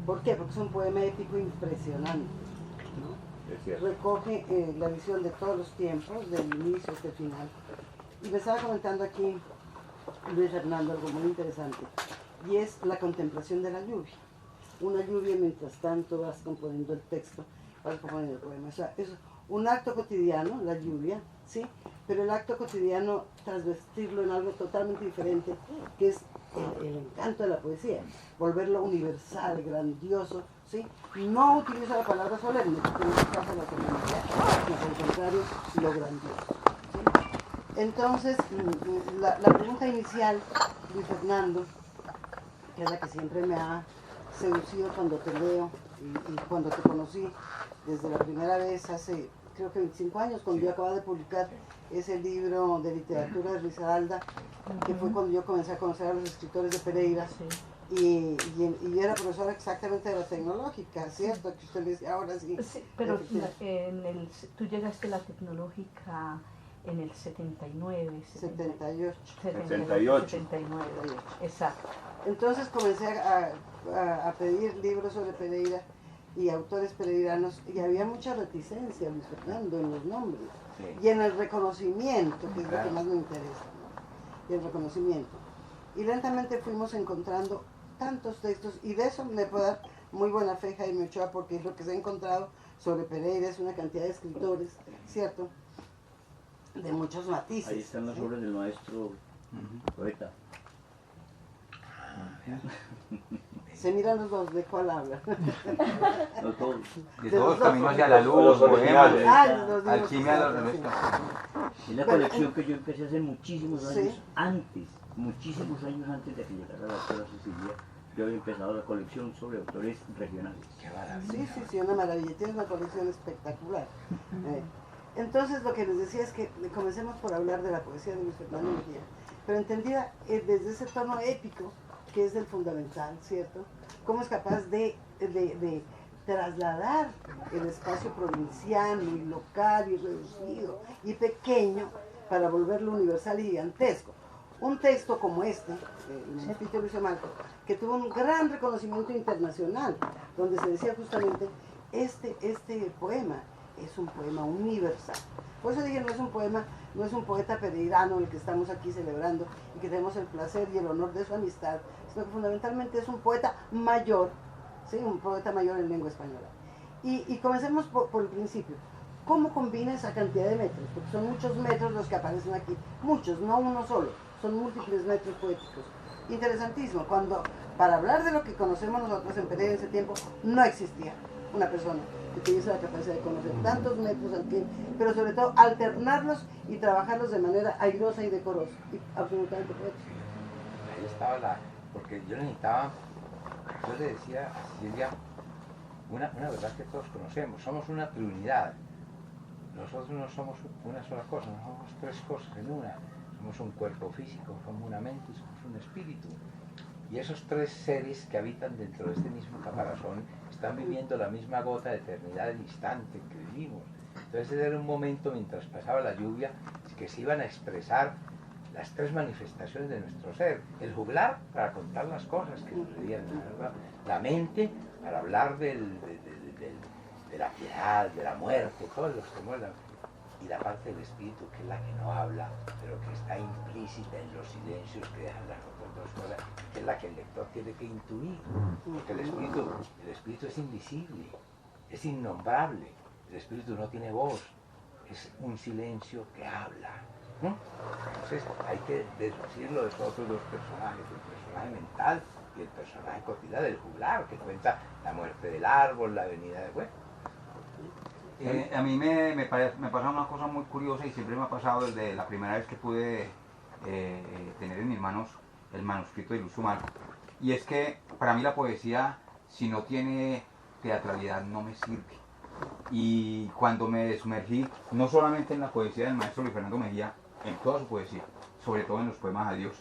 S6: ¿Por qué? Porque es un poema épico impresionante, ¿no?
S2: Es cierto.
S6: Recoge la visión de todos los tiempos, del inicio hasta el final. Y me estaba comentando aquí Luis Fernando algo muy interesante, y es la contemplación de la lluvia. Una lluvia, mientras tanto vas componiendo el texto, vas componiendo el poema. O sea, es un acto cotidiano, la lluvia, ¿sí? Pero el acto cotidiano, transvestirlo en algo totalmente diferente, que es el encanto de la poesía, volverlo universal, grandioso, ¿sí? No utiliza la palabra solemne, porque en este caso la solemnidad, sino por el contrario, lo grandioso, ¿sí? Entonces, la pregunta inicial, Luis Fernando, que es la que siempre me ha seducido cuando te leo y cuando te conocí desde la primera vez hace creo que 25 años, cuando yo acababa de publicar ese libro de literatura de Risaralda, que fue cuando yo comencé a conocer a los escritores de Pereira, y era profesora exactamente de la tecnológica, ¿cierto? Que usted me decía ahora sí.
S5: Sí, pero tú llegaste a la tecnológica en el 79,
S6: 78.
S5: 79, exacto.
S6: Entonces comencé a pedir libros sobre Pereira y autores pereiranos, y había mucha reticencia, Luis Fernando, en los nombres, y en el reconocimiento, que es lo que más me interesa, ¿no? Y el reconocimiento. Y lentamente fuimos encontrando tantos textos, y de eso me puedo dar muy buena fe Jaime Ochoa, porque es lo que se ha encontrado sobre Pereira, es una cantidad de escritores, ¿cierto?, de muchos matices.
S7: Ahí están las obras del maestro poeta.
S6: Se miran los dos, ¿de cuál habla?
S7: No todos.
S1: De todos caminos hacia la luz, poemas, alquimia de los remedios.
S7: Es la colección que yo empecé hace muchísimos años
S6: Sí.
S7: antes, muchísimos años antes de que llegara la doctora Cecilia. Yo había empezado la colección sobre autores regionales.
S6: Sí, una maravilla, tienes una colección espectacular. Entonces lo que les decía es que comencemos por hablar de la poesía de Luis Fernando Mejía, pero entendida desde ese tono épico, que es el fundamental, ¿cierto? Cómo es capaz de trasladar el espacio provinciano y local y reducido y pequeño para volverlo universal y gigantesco. Un texto como este, el manuscrito Luis Marco, que tuvo un gran reconocimiento internacional, donde se decía justamente, este poema es un poema universal. Por eso dije, no es un poeta pereirano el que estamos aquí celebrando y que tenemos el placer y el honor de su amistad, sino que fundamentalmente es un poeta mayor, ¿sí? Un poeta mayor en lengua española. Y comencemos por el principio. ¿Cómo combina esa cantidad de metros? Porque son muchos metros los que aparecen aquí, muchos, no uno solo, son múltiples metros poéticos. Interesantísimo, cuando para hablar de lo que conocemos nosotros en Pereira en ese tiempo, no existía una persona que tuviese la capacidad de conocer tantos metros al tiempo, pero sobre todo alternarlos y trabajarlos de manera airosa y decorosa, y absolutamente poética.
S4: Ahí estaba porque yo necesitaba, yo le decía a Cecilia una verdad que todos conocemos, somos una trinidad. Nosotros no somos una sola cosa, no somos tres cosas en una. Somos un cuerpo físico, somos una mente y somos un espíritu. Y esos tres seres que habitan dentro de este mismo caparazón están viviendo la misma gota de eternidad del instante que vivimos. Entonces era un momento, mientras pasaba la lluvia, que se iban a expresar las tres manifestaciones de nuestro ser. El juglar para contar las cosas que sucedían, la mente para hablar de la piedad, de la muerte, todos los temores, y la parte del espíritu, que es la que no habla, pero que está implícita en los silencios que dejan las otras dos cosas, que es la que el lector tiene que intuir, porque el espíritu es invisible, es innombrable, el espíritu no tiene voz, es un silencio que habla, ¿no? Entonces hay que deducirlo de esos otros dos personajes, el personaje mental y el personaje cotidiano del juglar, que cuenta la muerte del árbol, la venida de... Bueno,
S1: a mí me pasa una cosa muy curiosa, y siempre me ha pasado desde la primera vez que pude tener en mis manos el manuscrito de Luis Marco. Y es que para mí la poesía, si no tiene teatralidad, no me sirve. Y cuando me sumergí, no solamente en la poesía del maestro Luis Fernando Mejía, en toda su poesía, sobre todo en los poemas a Dios,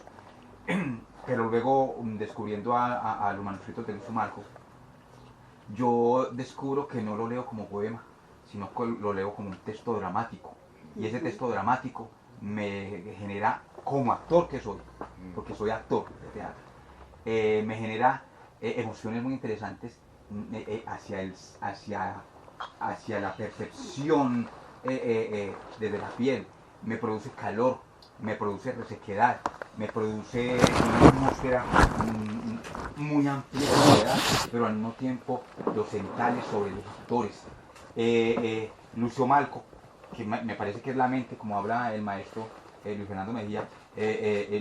S1: pero luego descubriendo a los manuscritos de Lucio Marco, yo descubro que no lo leo como poema, sino que lo leo como un texto dramático. Y ese texto dramático me genera, como actor que soy, porque soy actor de teatro, me genera emociones muy interesantes hacia la percepción desde la piel. Me produce calor, me produce resequedad, me produce una atmósfera muy amplia, pero al mismo tiempo docentales sobre los actores. Lucio Malco, que me parece que es la mente, como habla el maestro Luis Fernando Mejía,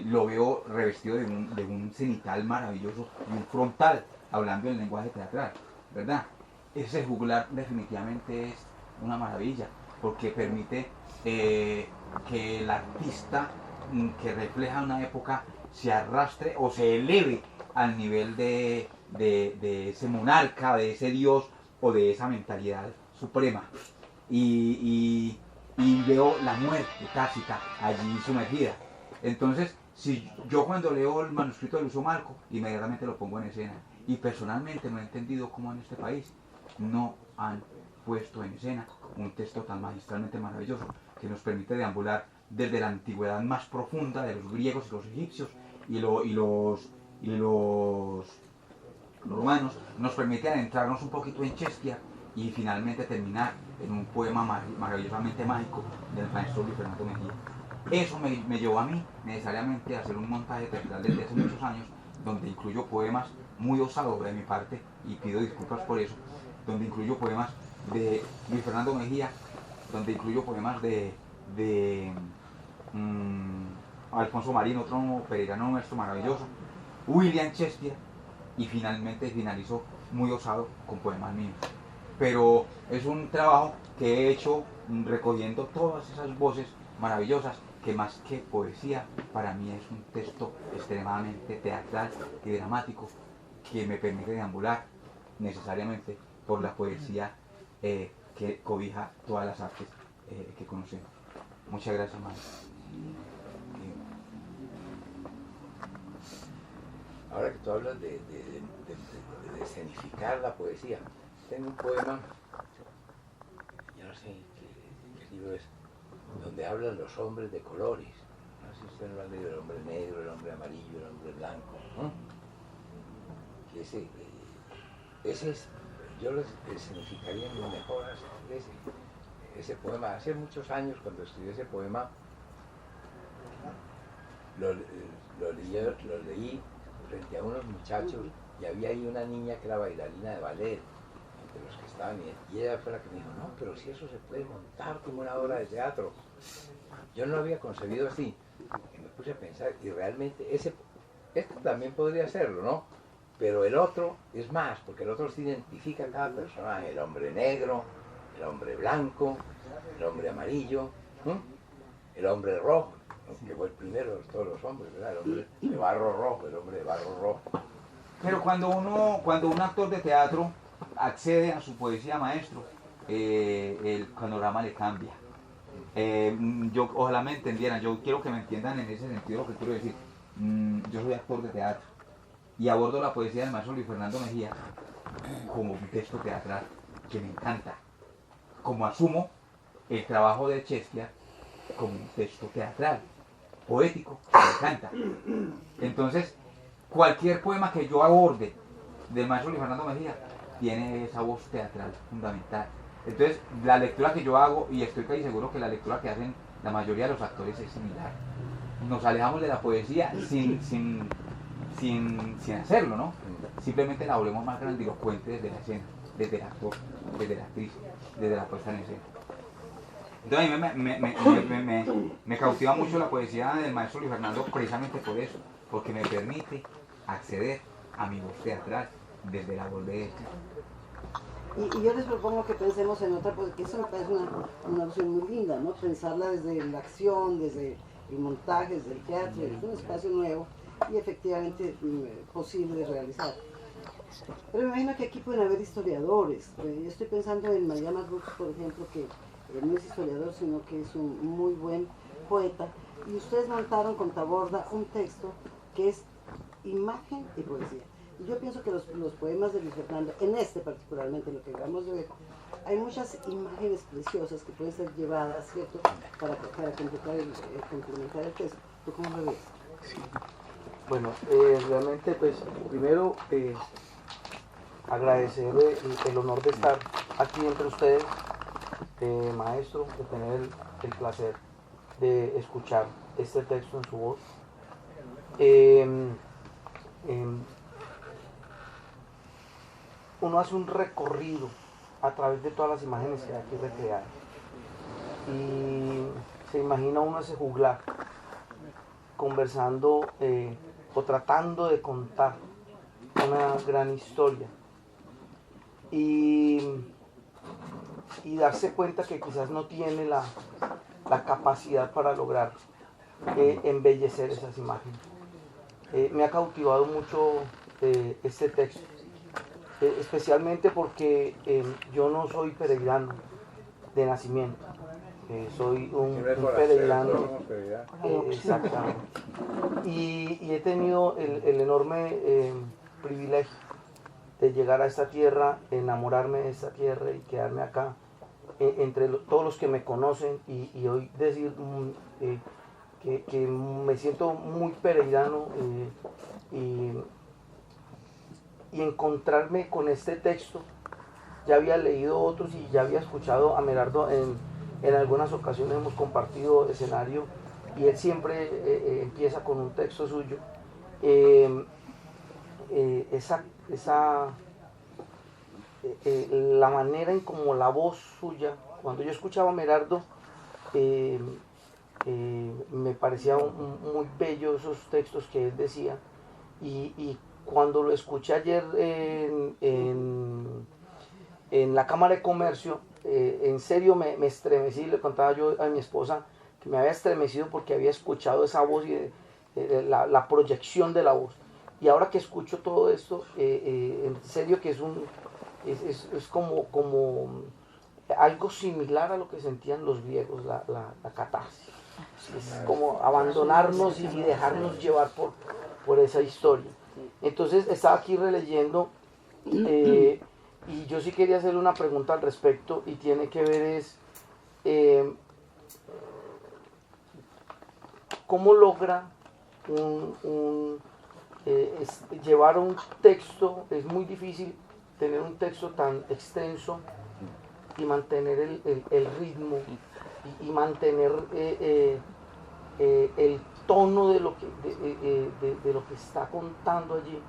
S1: lo veo revestido de un cenital maravilloso y un frontal, hablando en lenguaje teatral, ¿verdad? Ese juglar definitivamente es una maravilla, porque permite que el artista que refleja una época se arrastre o se eleve al nivel de ese monarca, de ese dios o de esa mentalidad suprema. Y veo la muerte tácita allí sumergida. Entonces, si yo cuando leo el manuscrito de Lucio Marco, inmediatamente lo pongo en escena. Y personalmente no he entendido cómo en este país no han puesto en escena un texto tan magistralmente maravilloso que nos permite deambular desde la antigüedad más profunda de los griegos y los egipcios y los romanos, nos permite adentrarnos un poquito en Shakespeare y finalmente terminar en un poema maravillosamente mágico del maestro Luis Fernando Mejía. Eso me llevó a mí necesariamente a hacer un montaje teatral desde hace muchos años, donde incluyo poemas muy osados de mi parte, y pido disculpas por eso, donde incluyo poemas de Luis Fernando Mejía, donde incluyo poemas de Alfonso Marín, otro peregrino nuestro maravilloso, William Shakespeare, y finalmente finalizó muy osado con poemas míos. Pero es un trabajo que he hecho recogiendo todas esas voces maravillosas, que más que poesía, para mí es un texto extremadamente teatral y dramático, que me permite deambular necesariamente por la poesía que cobija todas las artes que conocemos. Muchas gracias, maestro.
S4: Ahora que tú hablas de escenificar la poesía, tengo un poema, yo no sé qué libro es, donde hablan los hombres de colores. No sé si ustedes lo han leído, el hombre negro, el hombre amarillo, el hombre blanco, ¿no? Que ese es, yo lo escenificaría en mis mejoras, ese poema. Hace muchos años, cuando estudié ese poema, lo leí frente a unos muchachos, y había ahí una niña que era bailarina de ballet, entre los que estaban, y ella fue la que me dijo, no, pero si eso se puede montar como una obra de teatro. Yo no lo había concebido así, y me puse a pensar, y realmente esto también podría serlo, ¿no? Pero el otro es más, porque el otro se identifica a cada personaje, el hombre negro, el hombre blanco, el hombre amarillo, ¿no? El hombre rojo, que fue el primero de todos los hombres, ¿verdad? El hombre de barro rojo, el hombre de barro rojo.
S1: Pero cuando un actor de teatro accede a su poesía, maestro, el panorama le cambia. Ojalá me entendieran, yo quiero que me entiendan en ese sentido lo que quiero decir. Yo soy actor de teatro y abordo la poesía del maestro Luis Fernando Mejía como un texto teatral que me encanta, como asumo el trabajo de Shakespeare como un texto teatral, poético, que me encanta. Entonces, cualquier poema que yo aborde del maestro Luis Fernando Mejía tiene esa voz teatral fundamental. Entonces, la lectura que yo hago, y estoy casi seguro que la lectura que hacen la mayoría de los actores es similar. Nos alejamos de la poesía sin hacerlo, ¿no? Simplemente la volvemos más grandilocuente desde la escena, desde el actor, desde la actriz, desde la puesta en escena. Entonces a mí me cautiva mucho la poesía del maestro Luis Fernando precisamente por eso, porque me permite acceder a mi voz teatral desde la voz de él.
S6: Y yo les propongo que pensemos en otra, porque eso me parece una opción muy linda, ¿no? Pensarla desde la acción, desde el montaje, desde el teatro, es un espacio nuevo y efectivamente posible de realizar. Pero me imagino que aquí pueden haber historiadores. Yo estoy pensando en Mariana Brooks, por ejemplo, que no es historiador, sino que es un muy buen poeta. Y ustedes montaron con Taborda un texto que es imagen y poesía. Y yo pienso que los poemas de Luis Fernando, en este particularmente, lo que acabamos de ver, hay muchas imágenes preciosas que pueden ser llevadas, ¿cierto?, para complementar el texto. ¿Tú cómo lo ves?
S8: Sí. Bueno, realmente, pues, primero, agradecer el honor de estar aquí entre ustedes, maestro, de tener el placer de escuchar este texto en su voz. Uno hace un recorrido a través de todas las imágenes que hay aquí recreadas y se imagina uno ese juglar conversando o tratando de contar una gran historia y darse cuenta que quizás no tiene la capacidad para lograr embellecer esas imágenes. Me ha cautivado mucho este texto, especialmente porque yo no soy peregrino de nacimiento, soy un peregrino, exactamente, y he tenido el enorme privilegio de llegar a esta tierra, enamorarme de esta tierra y quedarme acá entre todos los que me conocen y hoy decir que me siento muy peregrino y encontrarme con este texto. Ya había leído otros y ya había escuchado a Merardo en algunas ocasiones, hemos compartido escenario y él siempre empieza con un texto suyo. La manera en como la voz suya, cuando yo escuchaba a Merardo, me parecía muy bello esos textos que él decía y cuando lo escuché ayer en la Cámara de Comercio, en serio me estremecí. Le contaba yo a mi esposa que me había estremecido porque había escuchado esa voz y la proyección de la voz. Y ahora que escucho todo esto, en serio que es como algo similar a lo que sentían los griegos, la catarsis. Es como abandonarnos y dejarnos llevar por esa historia. Entonces estaba aquí releyendo y yo sí quería hacerle una pregunta al respecto y tiene que ver cómo logra llevar un texto. Es muy difícil tener un texto tan extenso y mantener el ritmo y mantener el tono de lo que está contando allí.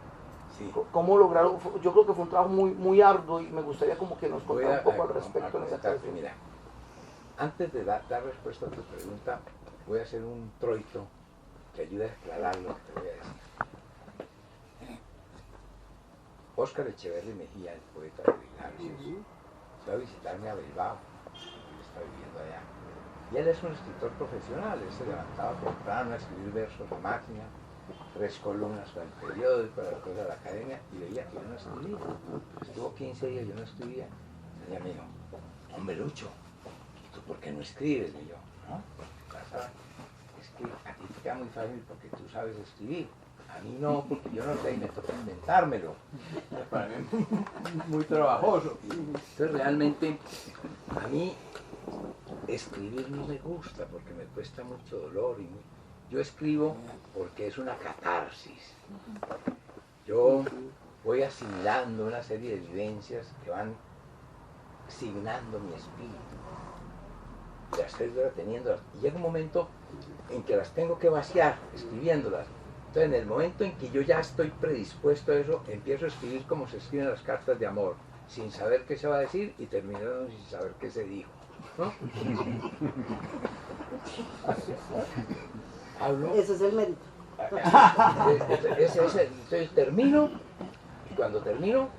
S8: Sí. ¿Cómo lograrlo? Yo creo que fue un trabajo muy arduo y me gustaría como que nos contara un poco al respecto en esa clase.
S4: Mira, antes de dar respuesta a tu pregunta, voy a hacer un troito que ayude a aclarar lo que te voy a decir. Óscar Echeverri Mejía, el poeta de Villavicencio, fue a visitarme a Bilbao, él está viviendo allá. Y él es un escritor profesional, él se levantaba temprano a escribir versos a máquina, 3 columnas para el periódico, para las cosas de la academia, y veía que yo no escribía. Estuvo 15 días, yo no escribía. Y ella me dijo, hombre Lucho, ¿y tú por qué no escribes? Y yo, no, es que a ti te queda muy fácil porque tú sabes escribir. A mí no, porque yo no sé y me toca inventármelo. Para mí es muy trabajoso. Entonces realmente a mí escribir no me gusta porque me cuesta mucho dolor. Yo escribo porque es una catarsis. Yo voy asimilando una serie de vivencias que van signando mi espíritu. Las estoy reteniendo y llega un momento en que las tengo que vaciar escribiéndolas. Entonces, en el momento en que yo ya estoy predispuesto a eso, empiezo a escribir como se escriben las cartas de amor, sin saber qué se va a decir y terminando sin saber qué se dijo, ¿no? ¿Hablo?
S6: Ese es el mérito.
S4: Entonces termino, y cuando termino,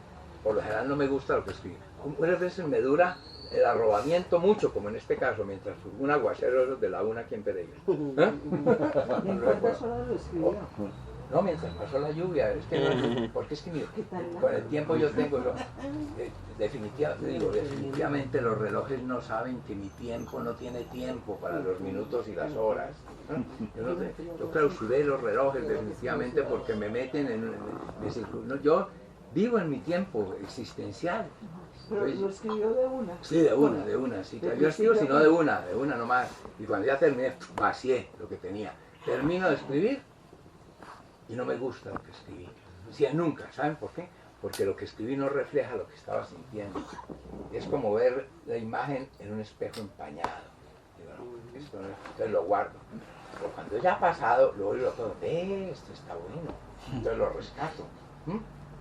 S4: por lo general no me gusta lo que escribo. Unas veces me dura el arrobamiento mucho, como en este caso, mientras un aguacero de la una aquí en Pereira. ¿Eh?
S6: ¿En cuántas horas lo escribió?
S4: No, mientras pasó la lluvia, es que no, porque es que mira, con el tiempo yo tengo, definitivamente los relojes no saben que mi tiempo no tiene tiempo para los minutos y las horas. ¿No? Yo clausuré los relojes definitivamente porque me meten yo vivo en mi tiempo existencial.
S6: Pero lo escribió de una.
S4: Sí, de una, sí. Yo escribo sino de una nomás. Y cuando ya terminé, vacié lo que tenía. Termino de escribir y no me gusta lo que escribí. O sea, nunca, ¿saben por qué? Porque lo que escribí no refleja lo que estaba sintiendo. Es como ver la imagen en un espejo empañado. Digo, no, entonces lo guardo. Pero cuando ya ha pasado, luego lo puedo, esto está bueno. Entonces lo rescato.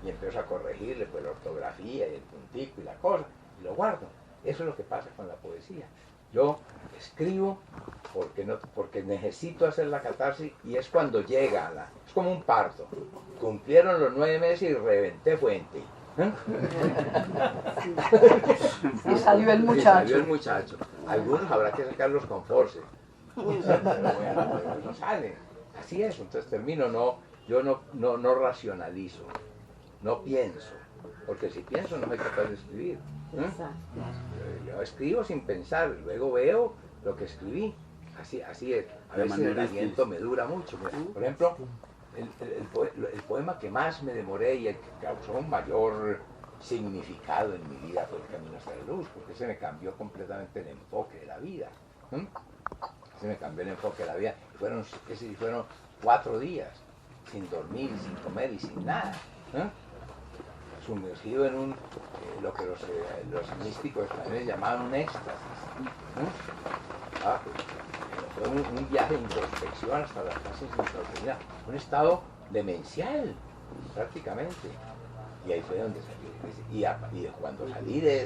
S4: Y empiezo a corregirle pues la ortografía y el puntico y la cosa, y lo guardo. Eso es lo que pasa con la poesía. Yo escribo porque necesito hacer la catarsis y es cuando llega es como un parto. Cumplieron los 9 meses y reventé fuente.
S5: Y salió el muchacho.
S4: Algunos habrá que sacarlos con force. Pero bueno, no salen. Así es, entonces termino, yo no racionalizo. No pienso, porque si pienso no soy capaz de escribir. Yo escribo sin pensar, luego veo lo que escribí. Así es. A veces el aliento me dura mucho. Mira, por ejemplo, el poema que más me demoré y el que causó un mayor significado en mi vida fue El Camino hacia la Luz, porque ese me cambió completamente el enfoque de la vida. Ese me cambió el enfoque de la vida. Fueron 4 días sin dormir, sin comer y sin nada. Sumergido en lo que los místicos españoles llamaban un éxtasis. Fue un viaje de introspección hasta las fases introspectivas, un estado demencial, prácticamente. Y ahí fue donde salí. Y cuando salí de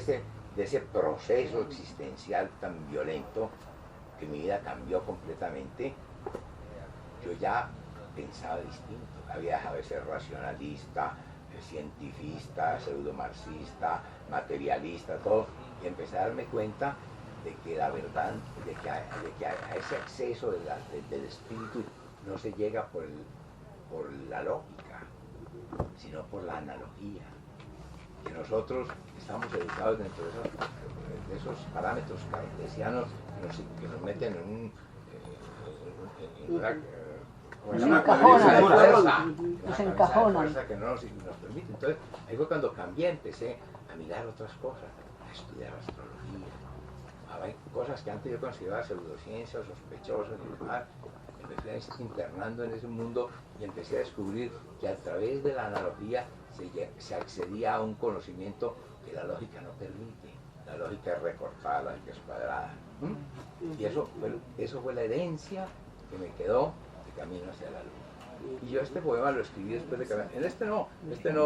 S4: ese proceso existencial tan violento, que mi vida cambió completamente, yo ya pensaba distinto. Había dejado de ser racionalista, cientifista, pseudomarxista, materialista, todo, y empecé a darme cuenta de que la verdad, de que a ese acceso del espíritu no se llega por la lógica, sino por la analogía. Que nosotros estamos educados dentro de esos parámetros cartesianos que nos meten en una fuerza que no nos permite. Entonces, ahí fue cuando cambié, empecé a mirar otras cosas, a estudiar astrología, a ver cosas que antes yo consideraba pseudociencias, sospechosas y demás. Me fui internando en ese mundo y empecé a descubrir que a través de la analogía se accedía a un conocimiento que la lógica no permite. La lógica es recortada, la lógica es cuadrada. Y eso fue la herencia que me quedó de Camino hacia la Luz. Y yo este poema lo escribí después de Camino. En este no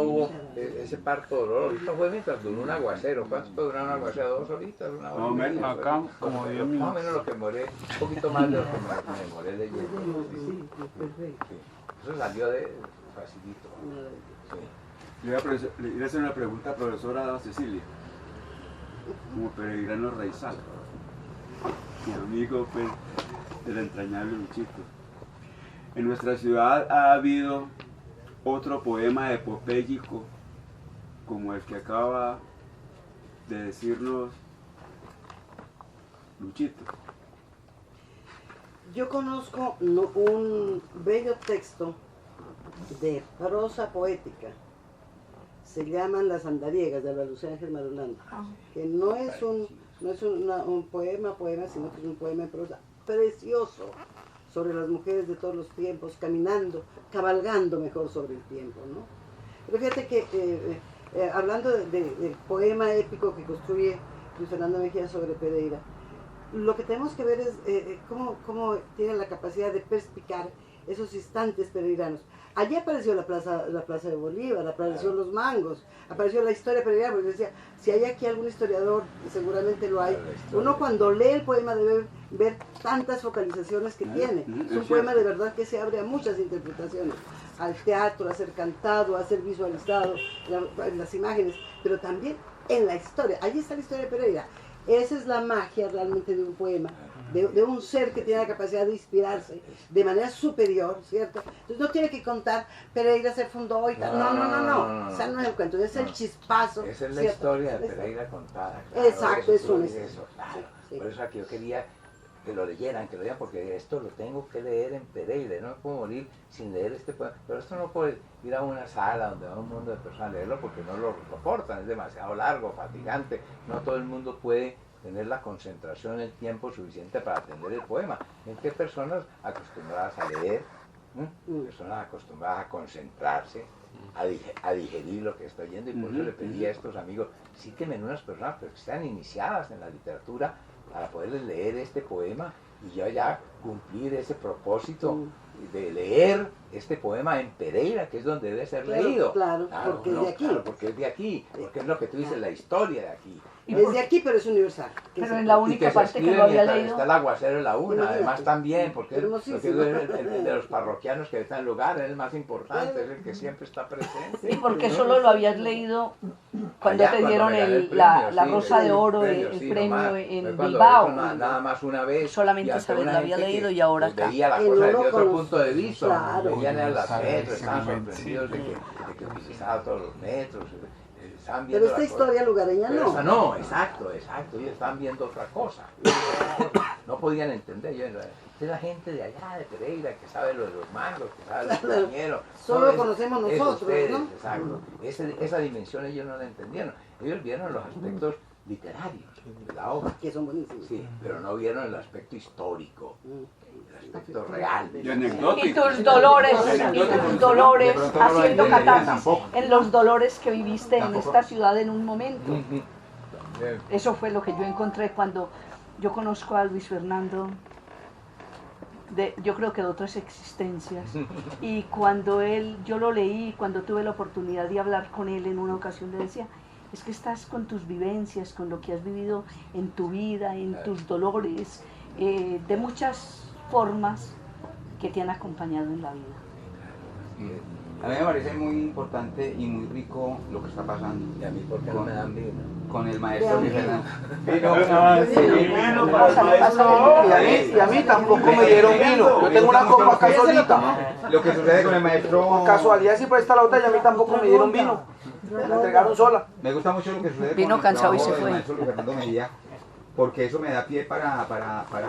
S4: hubo ese parto dolor. Esto fue mientras duró un aguacero. ¿Cuánto puede durar un aguacero? 2 horitas, 1 hora.
S9: No, menos, acá como 10 minutos.
S4: Más o menos lo que demoré, un poquito más de lo que me demoré leyendo. Sí. Eso salió de facilito. Sí.
S9: Le iba a hacer una pregunta a profesora Cecilia, como peregrino raizal, mi amigo pues, del entrañable Luchito. En nuestra ciudad ha habido otro poema epopéyico como el que acaba de decirnos Luchito.
S6: Yo conozco un bello texto de prosa poética. Se llaman Las Andariegas, de la Lucía Ángel Marulanda, que no es un poema, sino que es un poema en prosa precioso sobre las mujeres de todos los tiempos, cabalgando mejor sobre el tiempo, ¿no? Pero fíjate que, hablando del poema épico que construye Luis Fernando Mejía sobre Pereira, lo que tenemos que ver es cómo tiene la capacidad de perspicar esos instantes pereiranos. Allí apareció la plaza de Bolívar, apareció los mangos, apareció la historia pereirana, porque decía, si hay aquí algún historiador, seguramente lo hay. Uno cuando lee el poema debe ver tantas focalizaciones que tiene. Es un poema de verdad que se abre a muchas interpretaciones, al teatro, a ser cantado, a ser visualizado, las imágenes, pero también en la historia. Allí está la historia de Pereira. Esa es la magia realmente de un poema, de un ser que tiene la capacidad de inspirarse de manera superior, ¿cierto? Entonces no tiene que contar, Pereira se fundó hoy, no. O sea, no es el cuento, es el chispazo.
S4: Esa es la
S6: ¿cierto?
S4: historia de Pereira contada. Claro,
S6: Exacto, es una
S4: eso, claro.
S6: Sí.
S4: Por eso aquí yo quería que lo leyeran, porque esto lo tengo que leer en Pereira, no me puedo morir sin leer este poema. Pero esto no puede ir a una sala donde va un mundo de personas a leerlo porque no lo soportan, es demasiado largo, fatigante, no todo el mundo puede tener la concentración, el tiempo suficiente para atender el poema. ¿En qué personas acostumbradas a leer? Personas acostumbradas a concentrarse, a digerir lo que está oyendo, y por eso le pedí a estos amigos, cítenme unas personas pero que están iniciadas en la literatura para poderles leer este poema y yo ya cumplir ese propósito de leer este poema en Pereira, que es donde debe ser leído.
S6: Claro, porque es de aquí.
S4: Claro, porque es de aquí, porque es lo que tú dices, la historia de aquí.
S6: Es de aquí, pero es universal.
S5: Pero en la única parte que
S4: lo
S5: lo había leído.
S4: Está el aguacero en la una,
S6: Imagínate.
S4: además también, porque es
S6: Hermosísimo.
S4: el de los parroquianos que está en el lugar, es el más importante, es el que siempre está presente.
S5: ¿Y por qué solo lo habías leído cuando
S4: Allá,
S5: te dieron
S4: regalé el
S5: la
S4: premio,
S5: Rosa de Oro,
S4: premio,
S5: el
S4: sí,
S5: premio
S4: nomás.
S5: en
S4: Fue cuando
S5: Bilbao?
S4: eso nada más una vez.
S5: Solamente
S4: y hasta
S5: esa vez
S4: una
S5: la había
S4: gente
S5: leído
S4: que
S5: y ahora acá.
S4: veía la
S6: Que
S4: cosa
S6: no
S4: desde
S6: lo
S4: otro
S6: conoce.
S4: punto de vista.
S6: Claro.
S4: Veían a las
S1: Saber
S4: metros,
S1: ese
S4: estaban
S1: momento,
S4: sorprendidos
S1: sí.
S4: de que utilizaba todos los metros. Estaban
S6: Pero
S4: viendo
S6: esta
S4: la
S6: historia
S4: cosa.
S6: lugareña
S4: Pero
S6: no.
S4: esa no, exacto, ellos estaban viendo otra cosa. No podían entender. Es la gente de allá, de Pereira, que sabe lo de los mangos, que sabe lo de los cañeros.
S6: Solo lo conocemos
S4: es
S6: nosotros,
S4: ustedes,
S6: ¿no?
S4: Exacto. Esa dimensión ellos no la entendieron. Ellos vieron los aspectos literarios de la obra.
S6: Que son buenísimos.
S4: Sí, pero no vieron el aspecto histórico, el aspecto real.
S9: Y anecdótico.
S5: Y tus dolores,
S1: De pronto no lo
S5: haciendo
S1: entenderían
S5: catarsis
S1: tampoco.
S5: en los dolores que viviste en
S1: Tampoco.
S5: esta ciudad en un momento.
S4: Bien.
S5: Eso fue lo que yo encontré cuando yo conozco a Luis Fernando, yo creo que de otras existencias. Y cuando yo lo leí, cuando tuve la oportunidad de hablar con él en una ocasión, le decía, es que estás con tus vivencias, con lo que has vivido en tu vida, en tus dolores, de muchas formas que te han acompañado en la vida.
S1: A mí me parece muy importante y muy rico lo que está pasando.
S4: Y a mí, ¿por qué no me dan vino?
S1: Con el maestro Luis Fernando.
S8: Y a mí tampoco me dieron vino. Yo tengo una copa acá solita.
S1: Lo que sucede con el maestro...
S8: Por casualidad si presta la otra y a mí tampoco me dieron vino. Me la entregaron sola.
S1: Me gusta mucho lo que sucede
S5: Vino
S1: con el
S5: cansado y
S1: trabajo
S5: se
S1: del
S5: fue.
S1: maestro Luis Fernando Mejía, porque eso me da pie para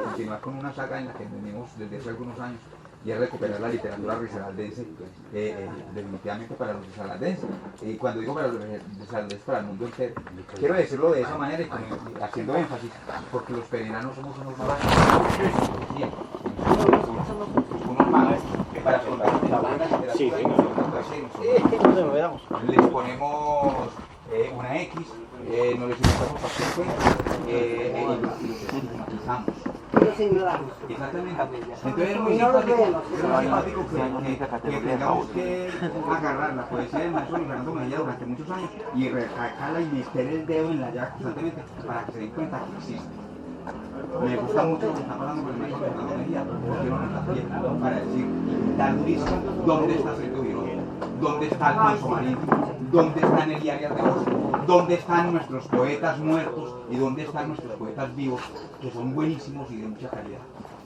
S1: continuar con una saga en la que venimos desde hace algunos años, y es recuperar la literatura risaraldense, definitivamente para los risaraldenses. Y cuando digo para los risaraldenses, para el mundo entero, quiero decirlo de esa manera y haciendo énfasis, porque los pereiranos somos unos unos magos para contar la buena literatura. Les ponemos una X, nos les invitamos a hacer cuentas y los estigmatizamos.
S6: Los ignoramos.
S1: Exactamente. Entonces es muy simpático que tengamos que agarrar la poesía del maestro Luis Fernando Mejía durante muchos años y recacarla y meter el dedo en la llaga constantemente para que se den cuenta que existe. Me gusta mucho lo que está pasando con el maestro Luis Fernando Mejía, porque no nos da pie para decir, imitar durísimo, ¿dónde está Sergio Girón? ¿Dónde está Alfonso Marín? ¿Dónde están Elia Arias de Oz? ¿Dónde están nuestros poetas muertos? ¿Y dónde están nuestros poetas vivos, que son buenísimos y de mucha calidad?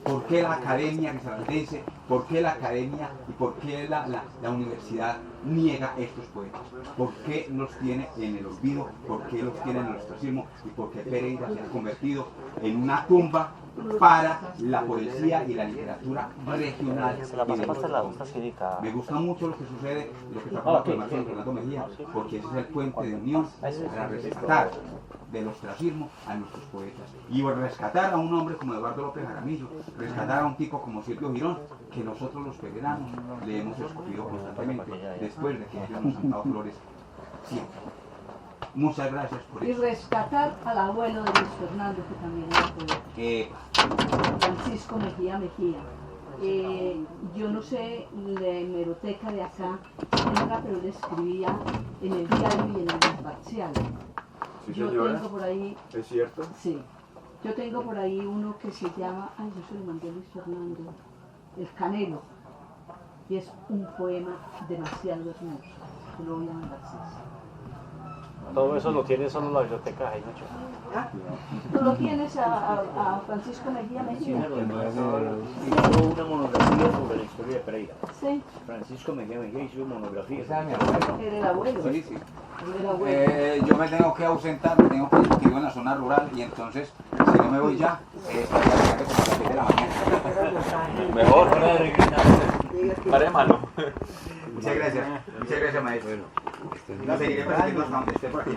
S1: ¿Por qué la academia risaraldense? ¿Por qué la academia y por qué la universidad niega estos poetas? ¿Por qué los tiene en el olvido? ¿Por qué los tiene en el ostracismo? ¿Y por qué Pereira se ha convertido en una tumba para la poesía y la literatura regional? Me gusta mucho lo que sucede, lo que está pasando con el maestro Fernando Mejía, porque ese es el puente de unión para rescatar del ostracismo a nuestros poetas y rescatar a un hombre como Eduardo López Jaramillo, rescatar a un tipo como Silvio Girón, que nosotros los pereiranos le hemos escogido constantemente después de que ellos nos han dado flores siempre. Muchas gracias por
S5: Y
S1: eso.
S5: rescatar al abuelo de Luis Fernando, que también era poeta, Francisco Mejía Mejía. Yo no sé la hemeroteca de acá, pero le escribía en el diario y en el imparcial.
S9: Sí,
S5: Yo
S9: señora.
S5: tengo por ahí,
S9: ¿Es cierto?
S5: sí, yo tengo por ahí uno que se llama, yo se lo mandé a Luis Fernando, El Canelo, y es un poema demasiado hermoso, te lo voy a mandar, sí.
S10: Todo eso lo tiene solo la biblioteca Jaime Ochoa.
S6: ¿Ah?
S5: ¿Tú lo tienes a Francisco Mejía Mejía?
S7: Hizo una monografía sobre la historia de Pereira.
S5: Sí.
S7: Francisco Mejía Mejía hizo monografía.
S4: Esa es mi abuelo.
S5: Era el abuelo.
S1: Sí, sí.
S5: Era el abuelo.
S1: Yo me tengo que ausentar, me tengo que ir, porque vivo en la zona rural y entonces, si no me voy ya, estaría llegando como a las 10 de la mañana.
S10: Mejor, hora de regresar. Parémalo.
S1: Muchas gracias maestro. La seguiré persiguiendo hasta donde esté por aquí.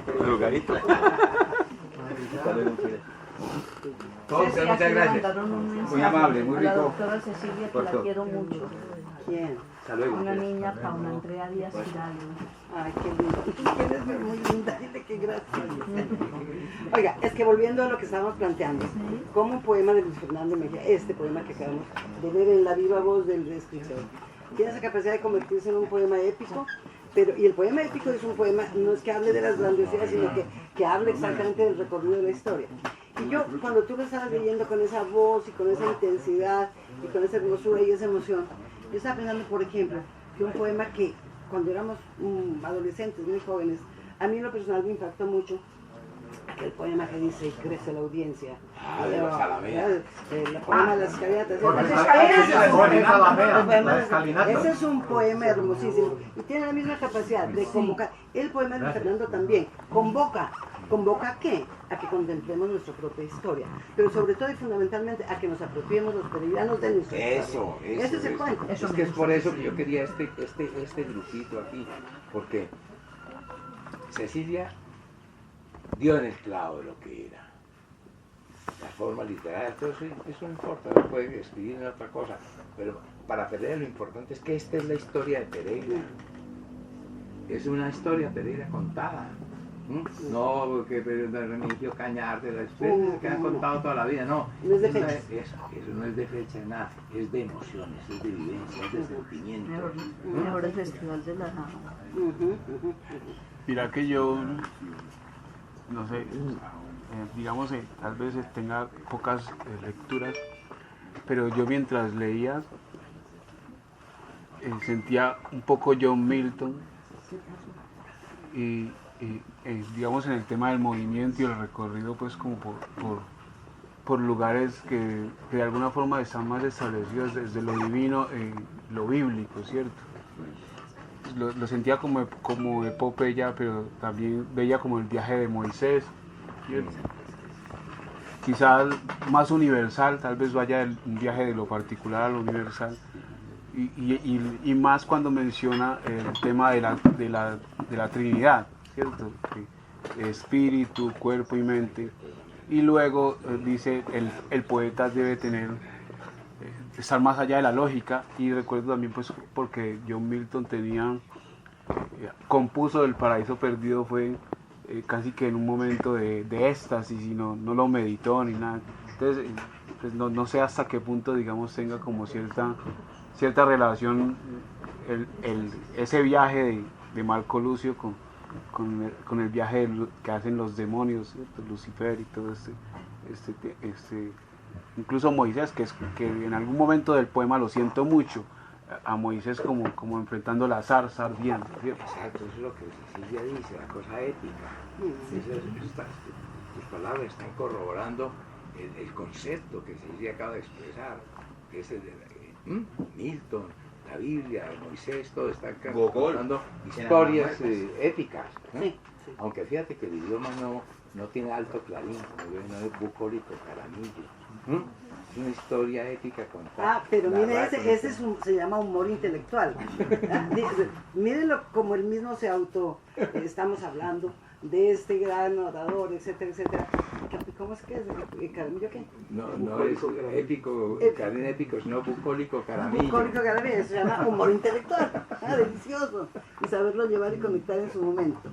S5: Ceci,
S1: Muchas
S5: aquí le
S1: gracias.
S5: mandaron un mensaje
S1: Muy amable, muy
S5: a la
S1: rico.
S5: doctora Cecilia, que
S1: por
S5: la
S1: todo.
S5: quiero mucho.
S6: ¿Quién?
S1: Hasta luego.
S5: Una niña, Paula Andrea Díaz Giraldo.
S6: Ay, qué lindo. Eres muy linda, dile que gracias. Oiga, es que volviendo a lo que estábamos planteando, como un poema de Luis Fernando Mejía, este poema que acabamos de ver en la viva voz del escritor, tiene esa capacidad de convertirse en un poema épico, y el poema épico es un poema, no es que hable de las grandiosidades, sino que hable exactamente del recorrido de la historia. Y yo, cuando tú lo estabas leyendo con esa voz y con esa intensidad y con esa hermosura y esa emoción, yo estaba pensando, por ejemplo, que un poema que cuando éramos adolescentes, muy jóvenes, a mí en lo personal me impactó mucho aquel poema que dice, crece la audiencia.
S4: De los Alamedas.
S6: El poema de las escalinatas. Ese es un poema hermosísimo y tiene la misma capacidad de convocar. El poema de Fernando también convoca. ¿Convoca a qué? A que contemplemos nuestra propia historia, pero sobre todo y fundamentalmente a que nos apropiemos los peregrinos de nuestra historia.
S4: Eso.
S6: Ese es el cuento.
S4: Es que es por eso que yo quería este grupito aquí, porque Cecilia dio en el clavo de lo que era. La forma literaria, todo eso no importa, no puede escribir en otra cosa, pero para Pereira lo importante es que esta es la historia de Pereira. Es una historia Pereira contada. No, que Remigio Cañar de la experiencia que han contado toda la vida, no.
S6: No es de fecha.
S4: Eso no es de fecha, nada. Es de emociones, es de vivencia, es de sentimiento.
S5: Mejor el festival de la...
S11: Mira que yo, no sé, digamos, tal vez tenga pocas lecturas, pero yo mientras leía sentía un poco John Milton y digamos en el tema del movimiento y el recorrido pues como por lugares que de alguna forma están más establecidos desde lo divino lo bíblico, ¿cierto? Lo sentía como epopeya, pero también veía como el viaje de Moisés, ¿cierto? Quizás más universal, tal vez vaya un viaje de lo particular a lo universal, y más cuando menciona el tema de la Trinidad, ¿cierto? Espíritu, cuerpo y mente. Y luego dice, el poeta debe estar más allá de la lógica. Y recuerdo también, pues, porque John Milton compuso El Paraíso Perdido, fue casi que en un momento de éxtasis, y no lo meditó ni nada. Entonces, pues, no sé hasta qué punto, digamos, tenga como cierta relación ese viaje de Marco Lucio con el viaje que hacen los demonios, ¿cierto? Lucifer y todo incluso Moisés, que en algún momento del poema lo siento mucho, a Moisés como enfrentando la zarza ardiente, ¿cierto?
S4: Exacto, eso es lo que Cecilia dice, la cosa ética. Tus palabras están corroborando el concepto que Cecilia acaba de expresar, que es el de Milton, la Biblia, Moisés, todo está contando historias épicas, ¿no? Sí. Aunque fíjate que el idioma no tiene alto clarín, no es bucólico, caramillo. Es una historia épica contada.
S6: Pero mire, ese se llama humor intelectual. Mírenlo como él mismo estamos hablando de este gran orador, etcétera, etcétera. ¿Cómo es que es? ¿Caramillo qué?
S4: No es épico, carín épico, sino bucólico, caramillo.
S6: Bucólico, caramillo, se llama humor intelectual. Delicioso. Y saberlo llevar y conectar en su momento.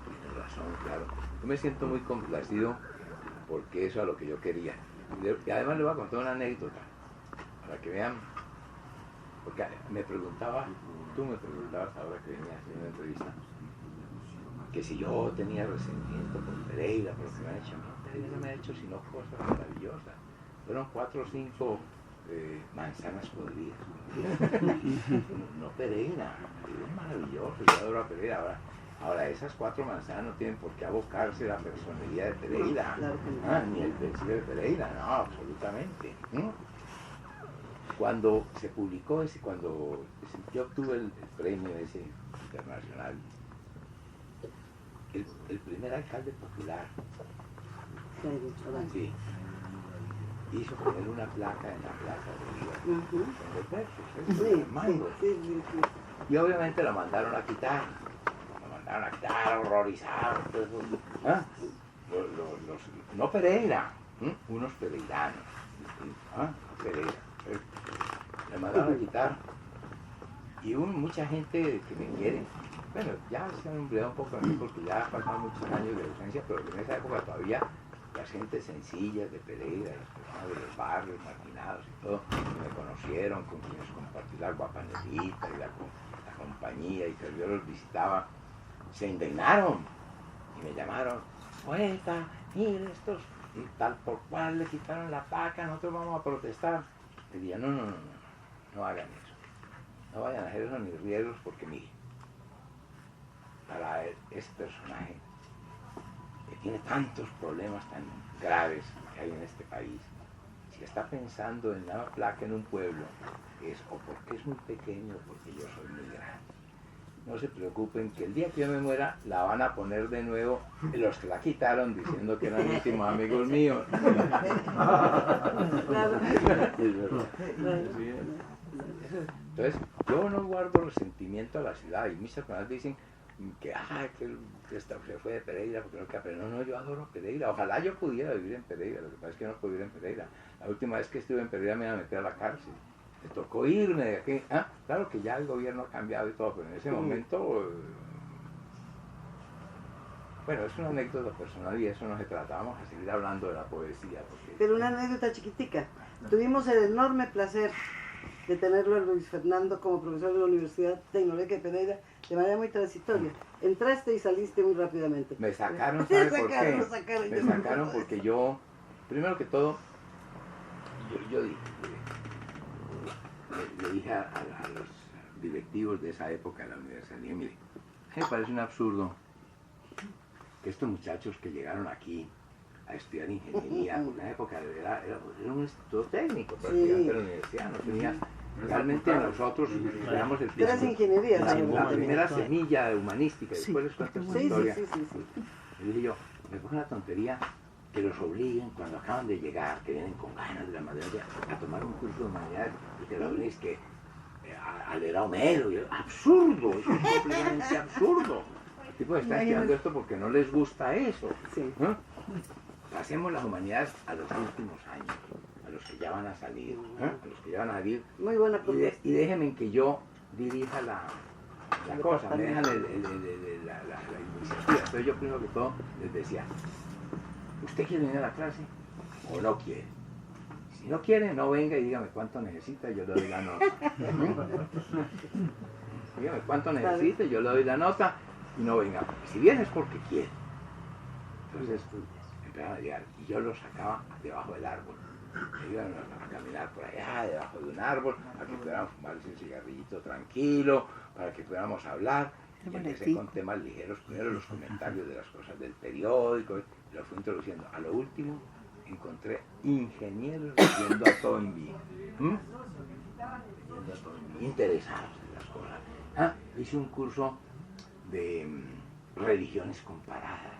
S4: Tienes razón, claro. Yo me siento muy complacido porque eso es lo que yo quería. Y además le voy a contar una anécdota para que vean. Porque tú me preguntabas ahora que venía haciendo una entrevista, que si yo tenía resentimiento por Pereira, por lo que me han hecho. No, Pereira no me ha hecho sino cosas maravillosas. Fueron 4 o 5 manzanas podridas. No Pereira, es maravilloso, yo adoro a Pereira. Ahora, esas 4 manzanas no tienen por qué abocarse la personería de Pereira, ni el vencido de Pereira, no, absolutamente. Cuando se publicó cuando yo obtuve el premio ese internacional, el primer alcalde popular hizo poner una placa en la plaza de Bolívar, y obviamente la mandaron a quitar, horrorizados, no Pereira, unos pereiranos, Pereira, la mandaron a quitar, y mucha gente que me quiere, bueno, ya se han empleado un poco aquí porque ya pasaron muchos años de ausencia, pero en esa época todavía las gentes sencillas de Pereira, las personas de los barrios marginados y todo, me conocieron, con quienes compartí la guapanerita y la compañía, y que yo los visitaba, se indignaron y me llamaron: poeta, mire, estos y tal por cual le quitaron la placa, nosotros vamos a protestar. Le dije: no hagan eso, no vayan a hacer eso ni riesgos, porque mire, para ese personaje que tiene tantos problemas tan graves que hay en este país, si está pensando en una placa en un pueblo, es o porque es muy pequeño o porque yo soy muy grande. No se preocupen, que el día que yo me muera la van a poner de nuevo los que la quitaron diciendo que eran íntimos amigos míos. Entonces, yo no guardo resentimiento a la ciudad, y muchas personas dicen que se fue de Pereira porque no queda Pereira. No, yo adoro Pereira, ojalá yo pudiera vivir en Pereira, lo que pasa es que no puedo vivir en Pereira. La última vez que estuve en Pereira me iban a meter a la cárcel. Me tocó irme de aquí. Claro que ya el gobierno ha cambiado y todo, pero en ese momento, bueno, es una anécdota personal y eso no se trata. Vamos a seguir hablando de la poesía.
S6: Pero una anécdota chiquitica. Tuvimos el enorme placer de tenerlo a Luis Fernando como profesor de la Universidad Tecnológica de Pereira de manera muy transitoria. Entraste y saliste muy rápidamente.
S4: Me sacaron, ¿sabe por qué? Me sacaron porque yo, primero que todo, yo le dije a los directivos de esa época de la universidad, dije: mire, me parece un absurdo que estos muchachos que llegaron aquí a estudiar ingeniería, en una época era un instituto técnico, prácticamente la universidad no tenía, realmente nosotros éramos la primera semilla humanística, después les cuento esta historia. Y dije yo: me parece una tontería que los obliguen cuando acaban de llegar, que vienen con ganas de la madera, a tomar un curso de humanidades y que lo obliges que a leer a Homero. Absurdo, eso es completamente absurdo. El tipo está estudiando esto porque no les gusta eso. Hacemos las humanidades a los últimos años, a los que ya van a salir,
S6: Muy buena propuesta.
S4: Y déjenme que yo dirija la cosa, me dejan la iniciativa. Entonces yo primero que todo les decía: ¿usted quiere venir a la clase o no quiere? Si no quiere, no venga y dígame cuánto necesita y yo le doy la nota. Dígame cuánto necesita y yo le doy la nota y no venga. Si viene es porque quiere. Entonces empezaron a llegar y yo los sacaba debajo del árbol. Me iban a caminar por allá, debajo de un árbol, para que pudiéramos fumarse un cigarrillito tranquilo, para que pudiéramos hablar. Y empecé con temas ligeros, primero los comentarios de las cosas del periódico, y lo fui introduciendo. A lo último encontré ingenieros leyendo a Toynbee, interesados en las cosas. Hice un curso de religiones comparadas,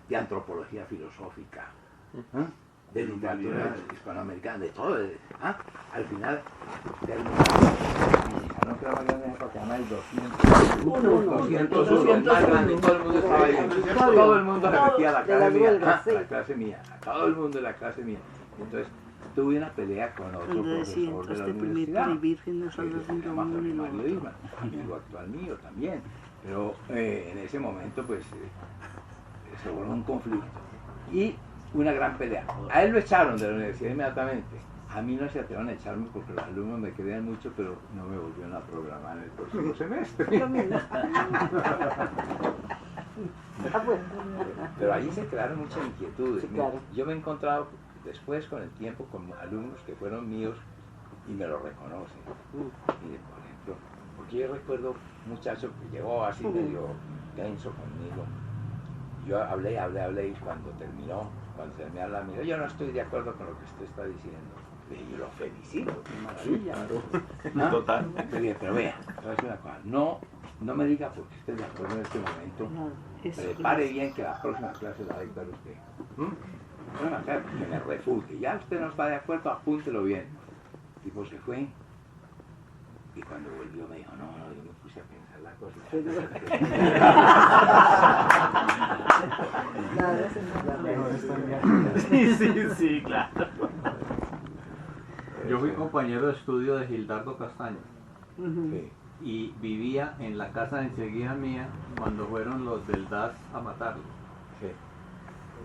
S4: de antropología filosófica, de literatura hispanoamericana, de todo. Al final no creo que en época se llama el 201, más grande, todo el mundo estaba ahí, todo el mundo repetía la clase mía, todo el mundo de la clase mía. Entonces tuve una pelea con otro profesor de la universidad, que se llama José Mario Isma, amigo actual mío también, pero en ese momento pues se volvió un conflicto y una gran pelea. A él lo echaron de la universidad inmediatamente. A mí no se atrevieron a echarme porque los alumnos me querían mucho, pero no me volvieron a programar en el próximo semestre. Pero ahí se crearon muchas inquietudes. Yo me he encontrado después con el tiempo con alumnos que fueron míos y me lo reconocen. Mire, por ejemplo, porque yo recuerdo un muchacho que llegó así medio tenso conmigo. Yo hablé y cuando se me habla, yo no estoy de acuerdo con lo que usted está diciendo. Y lo felicito, qué maravilla. ¿No? Total. Pero vea, voy a decir una cosa, no me diga porque esté de acuerdo en este momento. Prepare bien que la próxima clase la dicta usted. Bueno, claro, que me refute. Ya usted no está de acuerdo, apúntelo bien. El tipo se fue y cuando volvió me dijo, no, yo me puse a pensar la cosa.
S10: Sí, claro.
S2: Yo fui compañero de estudio de Gildardo Castaño.
S4: Sí.
S2: Y vivía en la casa enseguida mía cuando fueron los del DAS a matarlo.
S4: Sí.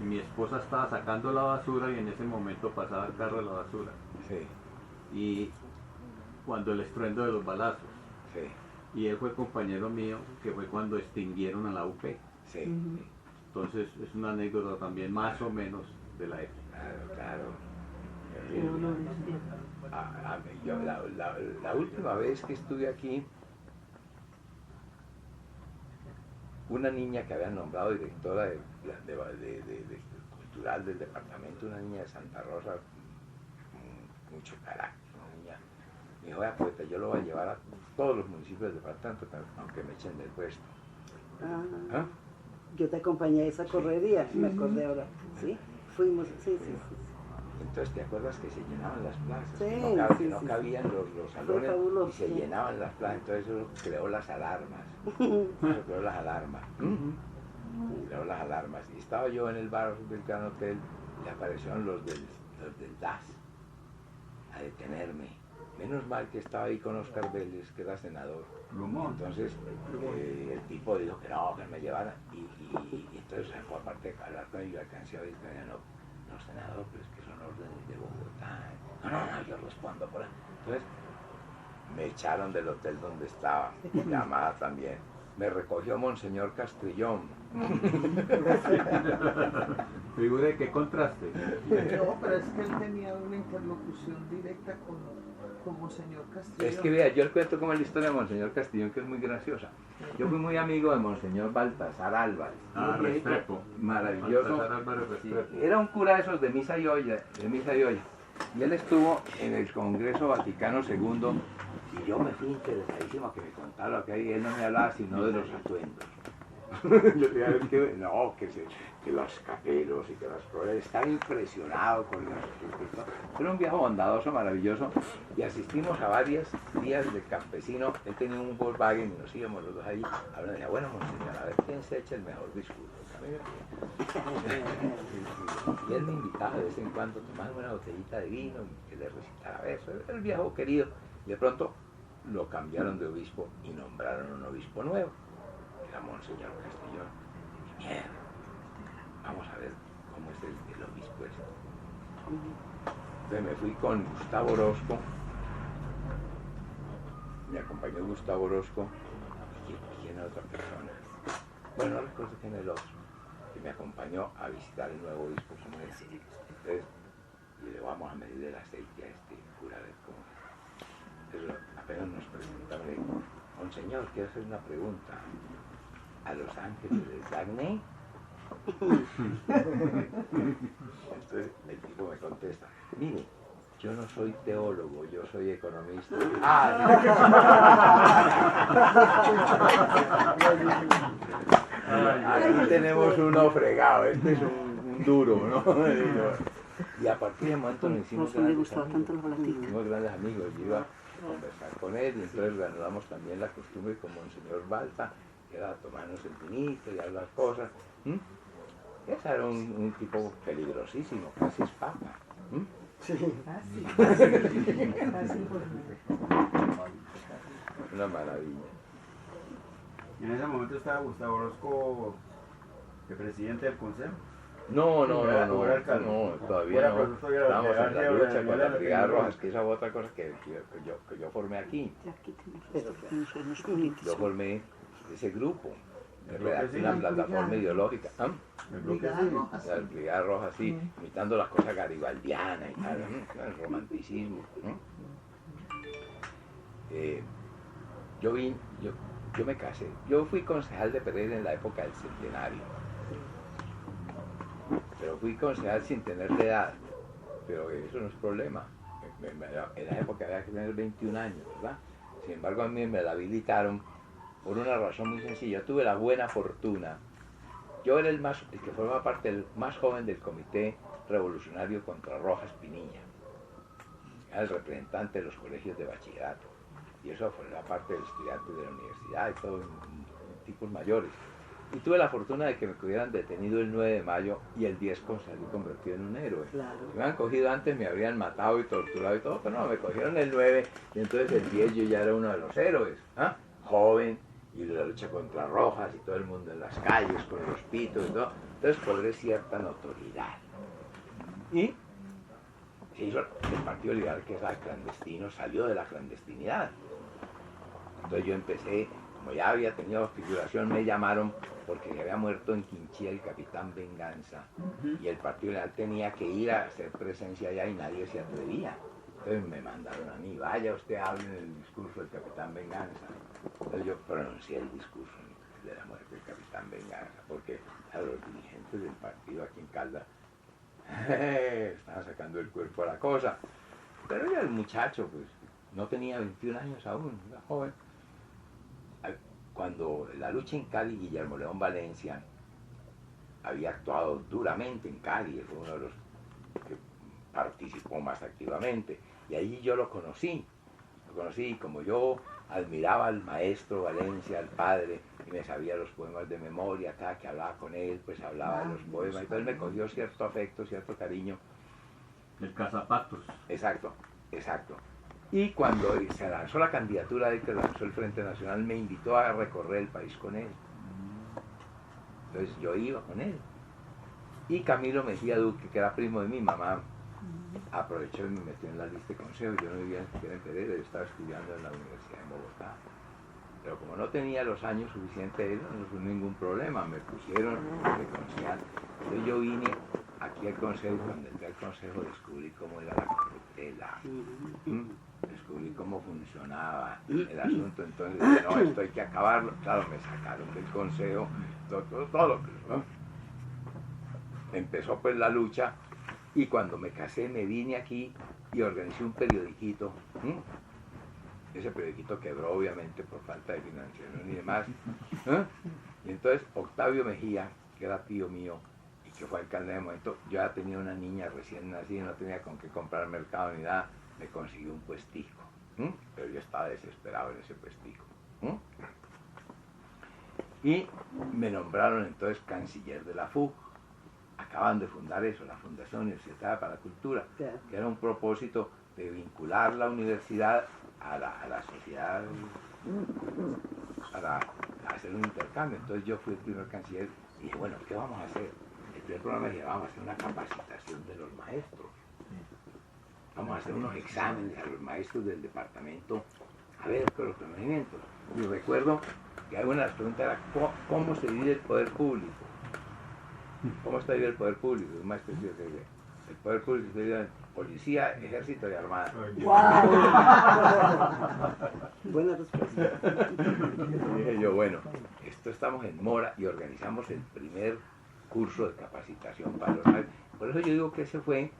S2: Y mi esposa estaba sacando la basura y en ese momento pasaba el carro de la basura.
S4: Sí.
S2: Y cuando el estruendo de los balazos.
S4: Sí.
S2: Y él fue compañero mío, que fue cuando extinguieron a la UP.
S4: Sí.
S2: Entonces es una anécdota también más o menos de la época.
S4: Claro. Yo, la última vez que estuve aquí, una niña que habían nombrado directora de cultural del departamento, una niña de Santa Rosa, mucho carácter, una niña, me dijo, oiga, poeta, yo lo voy a llevar a todos los municipios del departamento, aunque me echen del puesto. ¿Ah?
S6: Yo te acompañé a esa correría, me acordé ahora. ¿Sí? Fuimos, sí.
S4: Entonces, ¿te acuerdas que se llenaban las plazas?
S6: Sí,
S4: que no cabían los salones
S6: fabuloso,
S4: y se llenaban las plazas, entonces eso creó las alarmas. Creó las alarmas. Y estaba yo en el bar del Gran Hotel y aparecieron los del DAS a detenerme. Menos mal que estaba ahí con Oscar Vélez, que era senador. Entonces, el tipo dijo que no, que me llevaran. Y entonces sacó aparte de hablar con ellos, alcancé a decir, no, senador, pero es que son órdenes de Bogotá. No, yo respondo por ahí. Entonces, me echaron del hotel donde estaba, llamada también. Me recogió Monseñor Castrillón.
S2: Figure qué contraste.
S12: No, pero es que él tenía una interlocución directa con Monseñor Castrillón.
S4: Es que vea, yo le cuento como la historia de Monseñor Castrillón, que es muy graciosa. Yo fui muy amigo de Monseñor Baltasar Álvarez.
S2: Restrepo.
S4: Maravilloso.
S2: Baltasar Álvarez Restrepo.
S4: Era un cura de esos de misa y olla. Y él estuvo en el Congreso Vaticano II y yo me fui interesadísimo a que me contara lo que hay. Él no me hablaba sino de los atuendos. Yo decía, que los caperos y que las flores, están impresionados con los... Era un viaje bondadoso, maravilloso, y asistimos a varios días de campesino. Él tenía un Volkswagen y nos íbamos los dos allí hablando. Decía, bueno, monseñor, a ver quién se echa el mejor discurso. Y él me invitaba de vez en cuando a tomar una botellita de vino y que le recitara versos. Era el viejo querido. Y de pronto lo cambiaron de obispo y nombraron un obispo nuevo. Era Monseñor Castrillón. Mierda, vamos a ver cómo es el obispo este. Entonces me fui con Gustavo Orozco, me acompañó Gustavo Orozco y quién otra persona. Bueno, no recuerdo quién era el otro, que me acompañó a visitar el nuevo obispo como era. Entonces, y le vamos a medir el aceite a este cura de cómo. Entonces apenas nos presentamos, le digo, Monseñor, quiero hacer una pregunta. ¿A los ángeles les acné? Entonces el tipo me contesta, mire, yo no soy teólogo, yo soy economista. Aquí tenemos uno fregado, este es un duro, ¿no? Y a partir de momento nos hicimos grandes amigos. Yo iba a conversar con él y entonces reanudamos también la costumbre con Monseñor Balta, que era tomarnos el vinito y hablar cosas. Ese era un tipo peligrosísimo, casi es papa.
S6: Sí.
S4: Una maravilla.
S9: En ese momento estaba Gustavo Orozco, el presidente del consejo.
S4: No, todavía no. Estábamos en la lucha con las Brigadas Rojas, que esa fue otra cosa que yo formé aquí. Yo formé ese grupo redacté una plataforma ideológica. ¿Ah? Las Brigadas Rojas, sí, imitando las cosas garibaldianas y tal, el romanticismo. Yo me casé. Yo fui concejal de Pereira en la época del centenario. Pero fui concejal sin tener la edad. Pero eso no es problema. En la época había que tener 21 años, ¿verdad? Sin embargo, a mí me la habilitaron por una razón muy sencilla. Yo tuve la buena fortuna. Yo era el que formaba parte del más joven del Comité Revolucionario contra Rojas Pinilla. Era el representante de los colegios de bachillerato. Y eso fue la parte del estudiante de la universidad y todos tipos mayores. Y tuve la fortuna de que me hubieran detenido el 9 de mayo y el 10 salí convertido en un héroe.
S6: Claro.
S4: Si me hubieran cogido antes me habrían matado y torturado y todo, pero no, me cogieron el 9 y entonces el 10 yo ya era uno de los héroes, ¿ah? Joven, y la lucha contra Rojas y todo el mundo en las calles con los pitos y todo. Entonces cobré cierta notoriedad. Y se hizo el Partido Liberal, que era clandestino, salió de la clandestinidad. Entonces yo empecé, como ya había tenido figuración, me llamaron porque se había muerto en Quinchía el capitán Venganza y el Partido Liberal tenía que ir a hacer presencia allá y nadie se atrevía. Entonces me mandaron a mí, vaya usted, hable en el discurso del capitán Venganza. Entonces yo pronuncié el discurso de la muerte del capitán Venganza, porque a los dirigentes del partido aquí en Caldas estaban sacando el cuerpo a la cosa. Pero ya el muchacho, pues, no tenía 21 años aún, era joven. Cuando la lucha en Cali, Guillermo León Valencia había actuado duramente en Cali, fue uno de los que participó más activamente, y allí yo lo conocí, y como yo admiraba al maestro Valencia, al padre, y me sabía los poemas de memoria, cada que hablaba con él, pues hablaba de los poemas, entonces me cogió cierto afecto, cierto cariño.
S7: El cazapatos.
S4: Exacto, exacto. Y cuando se lanzó la candidatura de que lanzó el Frente Nacional, me invitó a recorrer el país con él. Entonces yo iba con él. Y Camilo Mejía Duque, que era primo de mi mamá, aprovechó y me metió en la lista de consejo. Yo no vivía ni siquiera en Pereira, yo estaba estudiando en la Universidad de Bogotá. Pero como no tenía los años suficientes, no fue ningún problema, me pusieron de concejal. Entonces yo vine aquí al consejo y cuando entré al consejo descubrí cómo era la corruptela. Descubrí cómo funcionaba el asunto, entonces dije, no, esto hay que acabarlo. Claro, me sacaron del consejo, todo. ¿No? Empezó pues la lucha y cuando me casé me vine aquí y organicé un periodiquito. Ese periodiquito quebró obviamente por falta de financiación y demás. Y entonces Octavio Mejía, que era tío mío y que fue alcalde de momento, yo ya tenía una niña recién nacida, no tenía con qué comprar mercado ni nada, me consiguió un puestico, pero yo estaba desesperado en ese puestico. Y me nombraron entonces canciller de la FUC. Acaban de fundar eso, la Fundación Universitaria para la Cultura, que era un propósito de vincular la universidad a la sociedad, para hacer un intercambio. Entonces yo fui el primer canciller y dije, bueno, ¿qué vamos a hacer? El primer programa dije, vamos a hacer una capacitación de los maestros. Vamos a hacer unos exámenes a los maestros del departamento, a ver con los conocimientos. Y recuerdo que una de las preguntas era, ¿cómo se divide el poder público? ¿Cómo está dividido el poder público? El maestro decía que el poder público se divide en policía, ejército y armada.
S6: ¡Wow! Buena respuesta.
S4: Y dije yo, bueno, esto estamos en Mora y organizamos el primer curso de capacitación para los maestros. Por eso yo digo que ese fue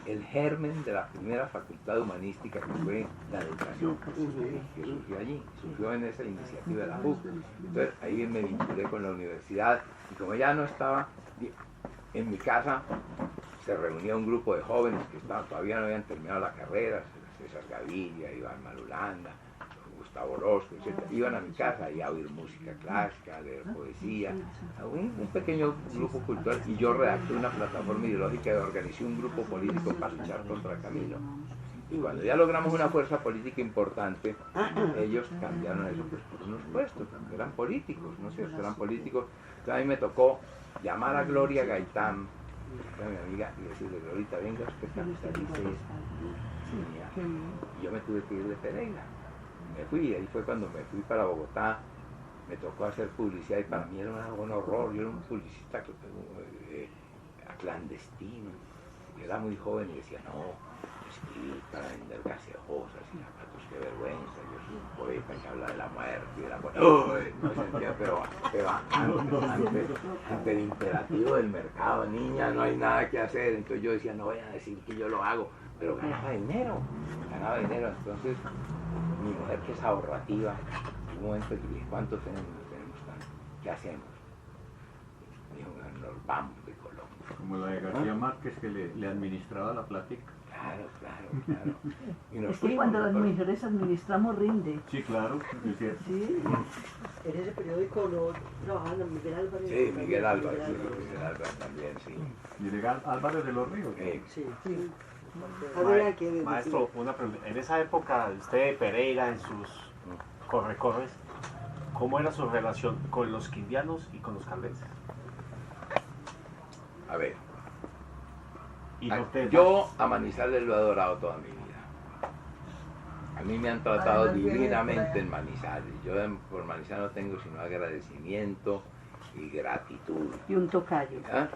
S4: el germen de la primera facultad humanística, que fue la educación, que surgió allí, surgió en esa iniciativa de la FUC. Entonces ahí me vinculé con la universidad y como ya no estaba en mi casa, se reunía un grupo de jóvenes que todavía no habían terminado la carrera, César Gaviria, Iván Marulanda, Gustavo Orozco, etc. Iban a mi casa y a oír música clásica, a leer poesía, un pequeño grupo cultural, y yo redacté una plataforma ideológica y organizé un grupo político para luchar contra Camilo. Y cuando ya logramos una fuerza política importante, ellos cambiaron eso pues, por unos puestos, porque eran políticos, ¿no es cierto? Eran políticos. Entonces a mí me tocó llamar a Gloria Gaitán, que era mi amiga, y decirle, Glorita, venga, usted capitalice esto. Y yo me tuve que ir de Pereira. Me fui, ahí fue cuando me fui para Bogotá me tocó hacer publicidad y para mí era un horror. Yo era un publicista clandestino. Yo era muy joven y decía, no, escribir para vender gaseosas y zapatos, qué vergüenza. Yo soy un poeta que habla de la muerte y de la muerte. No sentía, pero ante el imperativo del mercado, niña, no hay nada que hacer. Entonces yo decía, no voy a decir que yo lo hago, pero ganaba dinero. Entonces mi mujer, que es ahorrativa, en un momento le dije, ¿cuánto tenemos? Tenemos tanto. ¿Qué hacemos? Me dijo, nos vamos de Colombia.
S2: Como la de García Márquez, que le administraba la plática.
S4: Claro. Y nos
S5: Es que cuando las mujeres administramos rinde.
S2: Sí, claro, es cierto.
S5: Sí.
S6: En ese periódico no trabajaban Miguel Álvarez.
S4: Sí, Miguel Álvarez también, sí.
S2: Miguel Álvarez de los Ríos.
S6: Sí.
S10: Maestro, una pregunta. En esa época, usted de Pereira, en sus corre-corres, ¿cómo era su relación con los quindianos y con los caldenses?
S4: A ver,
S10: Y
S4: yo a Manizales lo he adorado toda mi vida. A mí me han tratado divinamente en Manizales. Yo por Manizales no tengo sino agradecimiento y gratitud.
S5: Y un tocayo.
S4: ¿Ah?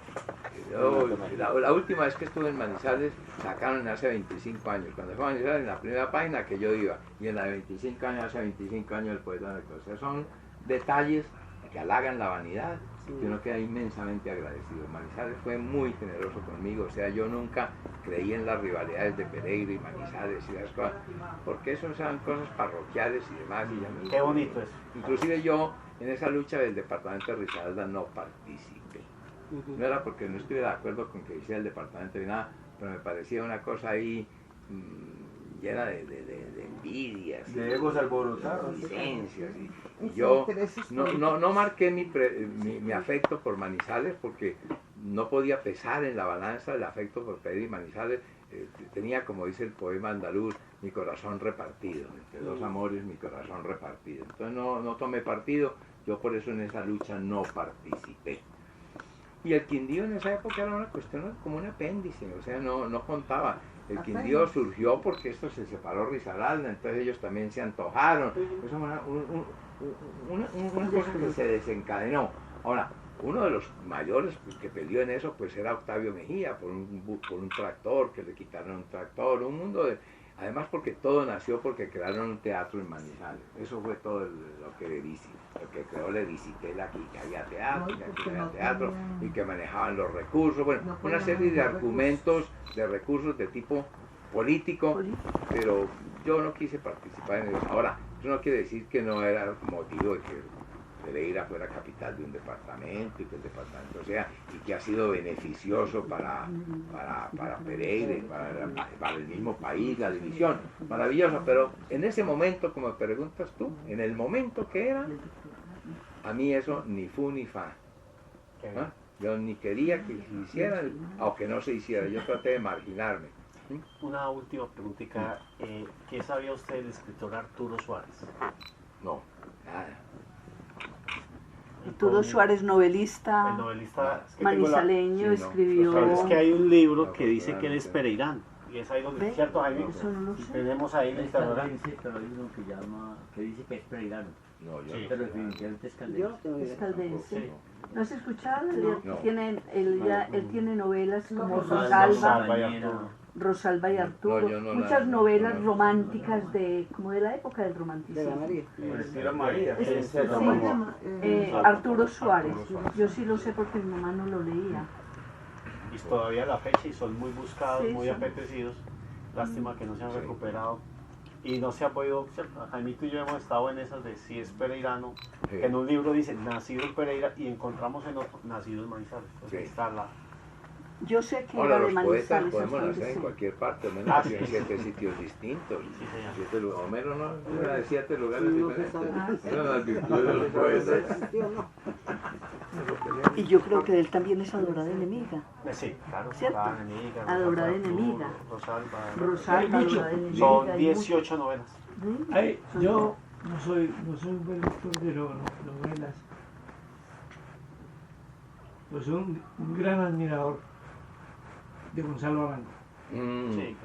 S4: La última vez que estuve en Manizales sacaron hace 25 años. Cuando fue a Manizales, en la primera página que yo iba, y en la de 25 años, hace 25 años el poeta de la cosa. Son detalles que halagan la vanidad, que uno queda inmensamente agradecido. Manizales fue muy generoso conmigo, o sea, yo nunca creí en las rivalidades de Pereira y Manizales y las cosas, porque eso eran cosas parroquiales y demás. Y
S10: qué bonito es.
S4: Inclusive yo en esa lucha del departamento de Risaralda no participé. No era porque no estuviera de acuerdo con que hiciera el departamento ni nada, pero me parecía una cosa ahí llena de envidias,
S2: de egos alborotados,
S4: licencias, y yo no marqué mi afecto por Manizales porque no podía pesar en la balanza el afecto por Pereira y Manizales. Tenía, como dice el poema andaluz, mi corazón repartido, entre dos amores mi corazón repartido. Entonces no tomé partido, yo por eso en esa lucha no participé. Y el Quindío en esa época era una cuestión como un apéndice, o sea, no contaba. El Quindío surgió porque esto se separó Risaralda, entonces ellos también se antojaron. Eso fue una cosa que se desencadenó. Ahora, uno de los mayores que peleó en eso pues era Octavio Mejía, por un tractor, que le quitaron un tractor, un mundo de... Además porque todo nació porque crearon un teatro en Manizales. Eso fue todo lo que creó Ledicitela aquí, que había teatro, que aquí había teatro y que manejaban los recursos. Bueno, una serie de argumentos, de recursos de tipo político, pero yo no quise participar en eso. Ahora, eso no quiere decir que no era motivo de que Pereira fuera capital de un departamento y que el departamento y que ha sido beneficioso para Pereira y para el mismo país, la división, maravillosa, pero en ese momento, como preguntas tú, en el momento que era, a mí eso ni fu ni fa. ¿No? Yo ni quería que se hiciera, aunque no se hiciera, yo traté de marginarme.
S10: Una última preguntita, ¿qué sabía usted del escritor Arturo Suárez?
S4: No, nada.
S5: Arturo Suárez, novelista,
S10: el novelista
S5: manizaleño, escribió...
S10: Es que hay un libro que dice que él es pereirano, y es ahí donde, ¿cierto, Jaime?
S5: Eso no lo sé.
S10: Tenemos ahí la
S7: interrogante. Pero hay uno que dice que es pereirano.
S4: No, yo
S7: sí, pero definitivamente es caldense.
S5: Es caldense.
S10: Sí.
S5: ¿No has escuchado?
S4: No.
S5: Él tiene novelas como Rosalba y Arturo, muchas novelas románticas como de la época del romanticismo. Arturo Suárez, yo sí lo sé porque mi mamá no lo leía.
S10: Y todavía a la fecha y son muy buscados, muy apetecidos. Lástima que no se han recuperado. Y no se ha podido, Jaimito y yo hemos estado en esas de si es pereirano, que en un libro dice nacido en Pereira y encontramos en otro nacido en Manizales. Entonces está la...
S5: Yo sé que
S4: ahora,
S5: era de
S4: los poetas
S5: Manizales.
S4: podemos nacer en cualquier parte, al menos en 7 sitios distintos. Homero no era de 7 lugares diferentes. Eran las virtudes de los poetas.
S5: Y yo creo que él también es adorada enemiga.
S10: Sí, claro.
S5: ¿Cierto?
S10: Adorada
S5: enemiga.
S10: Rosalba,
S5: adorada enemiga.
S10: Son 18 novelas.
S13: Yo no soy un buen lector de novelas. Pues soy un gran admirador de Gonzalo Arango.
S10: Sí.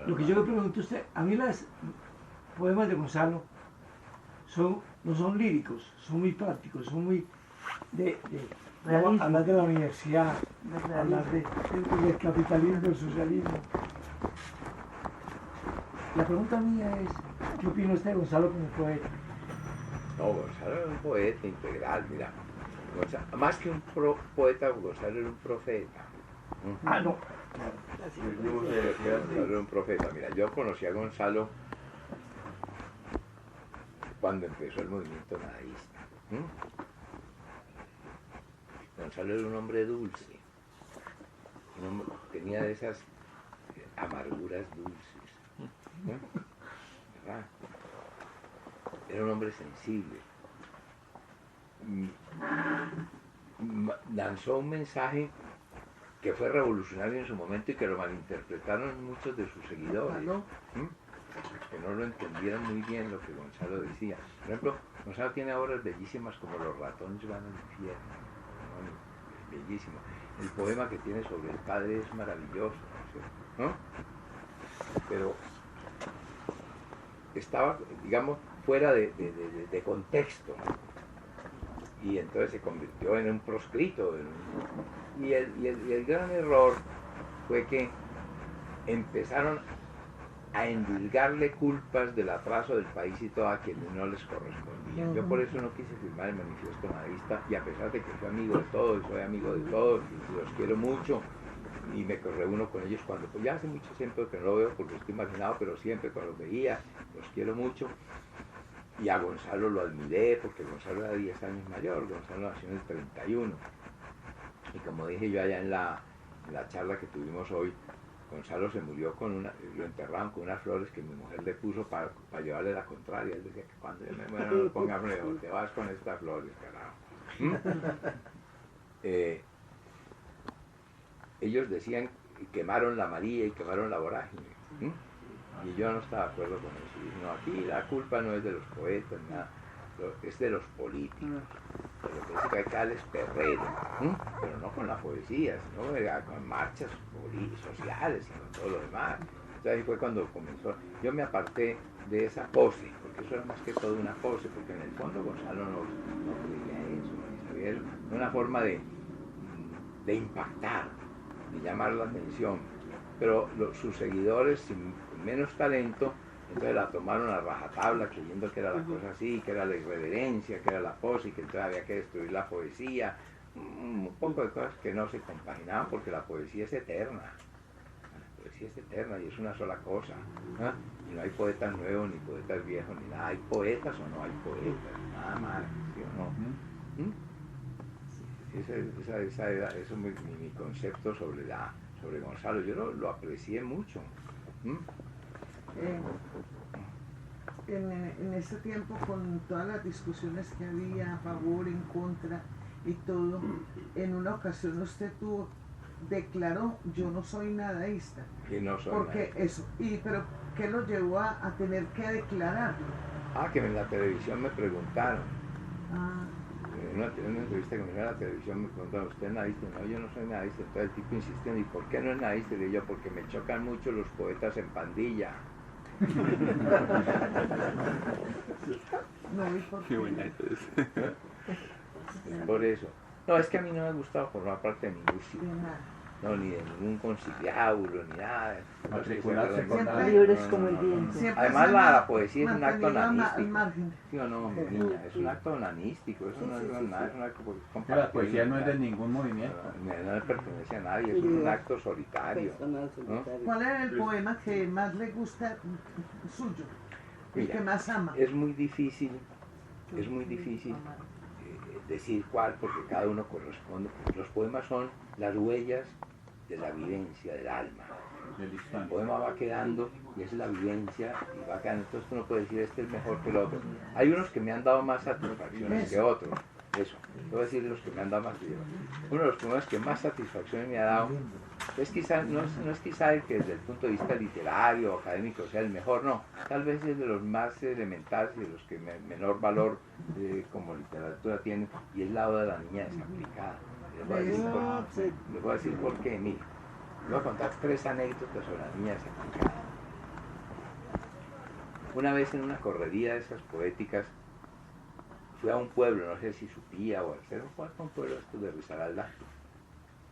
S13: Lo que yo le pregunto a usted, a mí los poemas de Gonzalo son no son líricos, son muy prácticos, son muy
S5: Realismo.
S13: hablar de la universidad,
S5: De
S13: hablar del capitalismo, del socialismo. La pregunta mía es, ¿qué opina usted de Gonzalo como poeta?
S4: No, Gonzalo era un poeta integral, mira. Más que un poeta, Gonzalo era un profeta.
S13: Ah, no.
S4: Gonzalo era un profeta. Mira, yo conocí a Gonzalo cuando empezó el movimiento nadaísta. Gonzalo era un hombre dulce. Tenía de esas amarguras dulces. ¿Verdad? Era un hombre sensible. Lanzó un mensaje que fue revolucionario en su momento y que lo malinterpretaron muchos de sus seguidores, que no lo entendieron muy bien lo que Gonzalo decía. Por ejemplo, Gonzalo tiene obras bellísimas como Los ratones van al infierno, ¿no? Es bellísimo. El poema que tiene sobre el padre es maravilloso, ¿no? Pero estaba, digamos, fuera de contexto, y entonces se convirtió en un proscrito. Y el gran error fue que empezaron a endilgarle culpas del atraso del país y todo a quienes no les correspondía. Yo por eso no quise firmar el manifiesto nadaísta, y a pesar de que fui amigo de todos, soy amigo de todos, y los quiero mucho, y me reúno con ellos cuando, pues ya hace mucho tiempo que no lo veo porque estoy marginado, pero siempre cuando los veía, los quiero mucho. Y a Gonzalo lo admiré porque Gonzalo era 10 años mayor, Gonzalo nació en el 31. Y como dije yo allá en la charla que tuvimos hoy, Gonzalo se murió lo enterraron con unas flores que mi mujer le puso para llevarle la contraria. Él decía que cuando yo me muera no le ponga flores, te vas con estas flores, carajo. Ellos decían, quemaron la María y quemaron la vorágine. Y yo no estaba de acuerdo con eso. Y no, aquí la culpa no es de los poetas, nada, es de los políticos. De lo que dice que hay cales perrero, pero no con la poesía, sino con marchas sociales y con todo lo demás. Entonces ahí fue cuando comenzó. Yo me aparté de esa pose, porque eso era más que todo una pose, porque en el fondo Gonzalo no creía eso, ni sabía eso. Una forma de impactar, de llamar la atención. Pero sus seguidores, sin menos talento, entonces la tomaron a rajatabla, creyendo que era la cosa así, que era la irreverencia, que era la pose, y que entonces había que destruir la poesía. Un poco de cosas que no se compaginaban, porque la poesía es eterna. La poesía es eterna y es una sola cosa. Y no hay poetas nuevos, ni poetas viejos, ni nada. Hay poetas o no hay poetas, nada más, ¿sí o no? Eso es mi concepto sobre Gonzalo. Yo lo aprecié mucho.
S12: En ese tiempo, con todas las discusiones que había a favor, en contra y todo, en una ocasión usted declaró: yo no soy nadaísta.
S4: Que no soy
S12: porque
S4: nadaísta.
S12: Eso, pero ¿qué lo llevó a tener que declararlo?
S4: Que en la televisión me preguntaron. En una entrevista que me hicieron en la televisión me preguntaron: ¿usted es nadaísta? No, yo no soy nadaísta. Entonces el tipo insistiendo: ¿y por qué no es nadaísta? Y le digo: porque me chocan mucho los poetas en pandilla.
S12: No, ¿y por qué?
S4: Qué buena por eso. No, es que a mí no me ha gustado formar parte de ningún sitio. No, ni de ningún conciliábulo, ni nada.
S5: Libres como el viento.
S4: Además la poesía es un acto onanístico.
S12: ¿Sí
S4: o no, mi niña? Es un acto onanístico, eso no es nada, es un acto compartido.
S2: La poesía no es de ningún movimiento.
S4: No le pertenece a nadie, es un acto solitario.
S12: ¿Cuál era el poema que más le gusta suyo? El que más ama.
S4: Es muy difícil decir cuál, porque cada uno corresponde. Los poemas son las huellas de la vivencia del alma. El poema va quedando y es la vivencia y va quedando. Entonces tú no puedes decir este es mejor que el otro. Hay unos que me han dado más satisfacciones que otros. Eso, te voy a decir los que me han dado más satisfacciones. Uno de los poemas que más satisfacciones me ha dado es quizá, no es quizá el que desde el punto de vista literario o académico sea el mejor, no. Tal vez es de los más elementales y de los que menor valor como literatura tienen, y es la Oda de la niña desaplicada. Les voy a decir por qué. Mira, les voy a contar 3 anécdotas sobre la niña desaplicada. Una vez en una correría de esas poéticas, fui a un pueblo, no sé si Supía o Arcero, fue a un pueblo estos de Risaralda,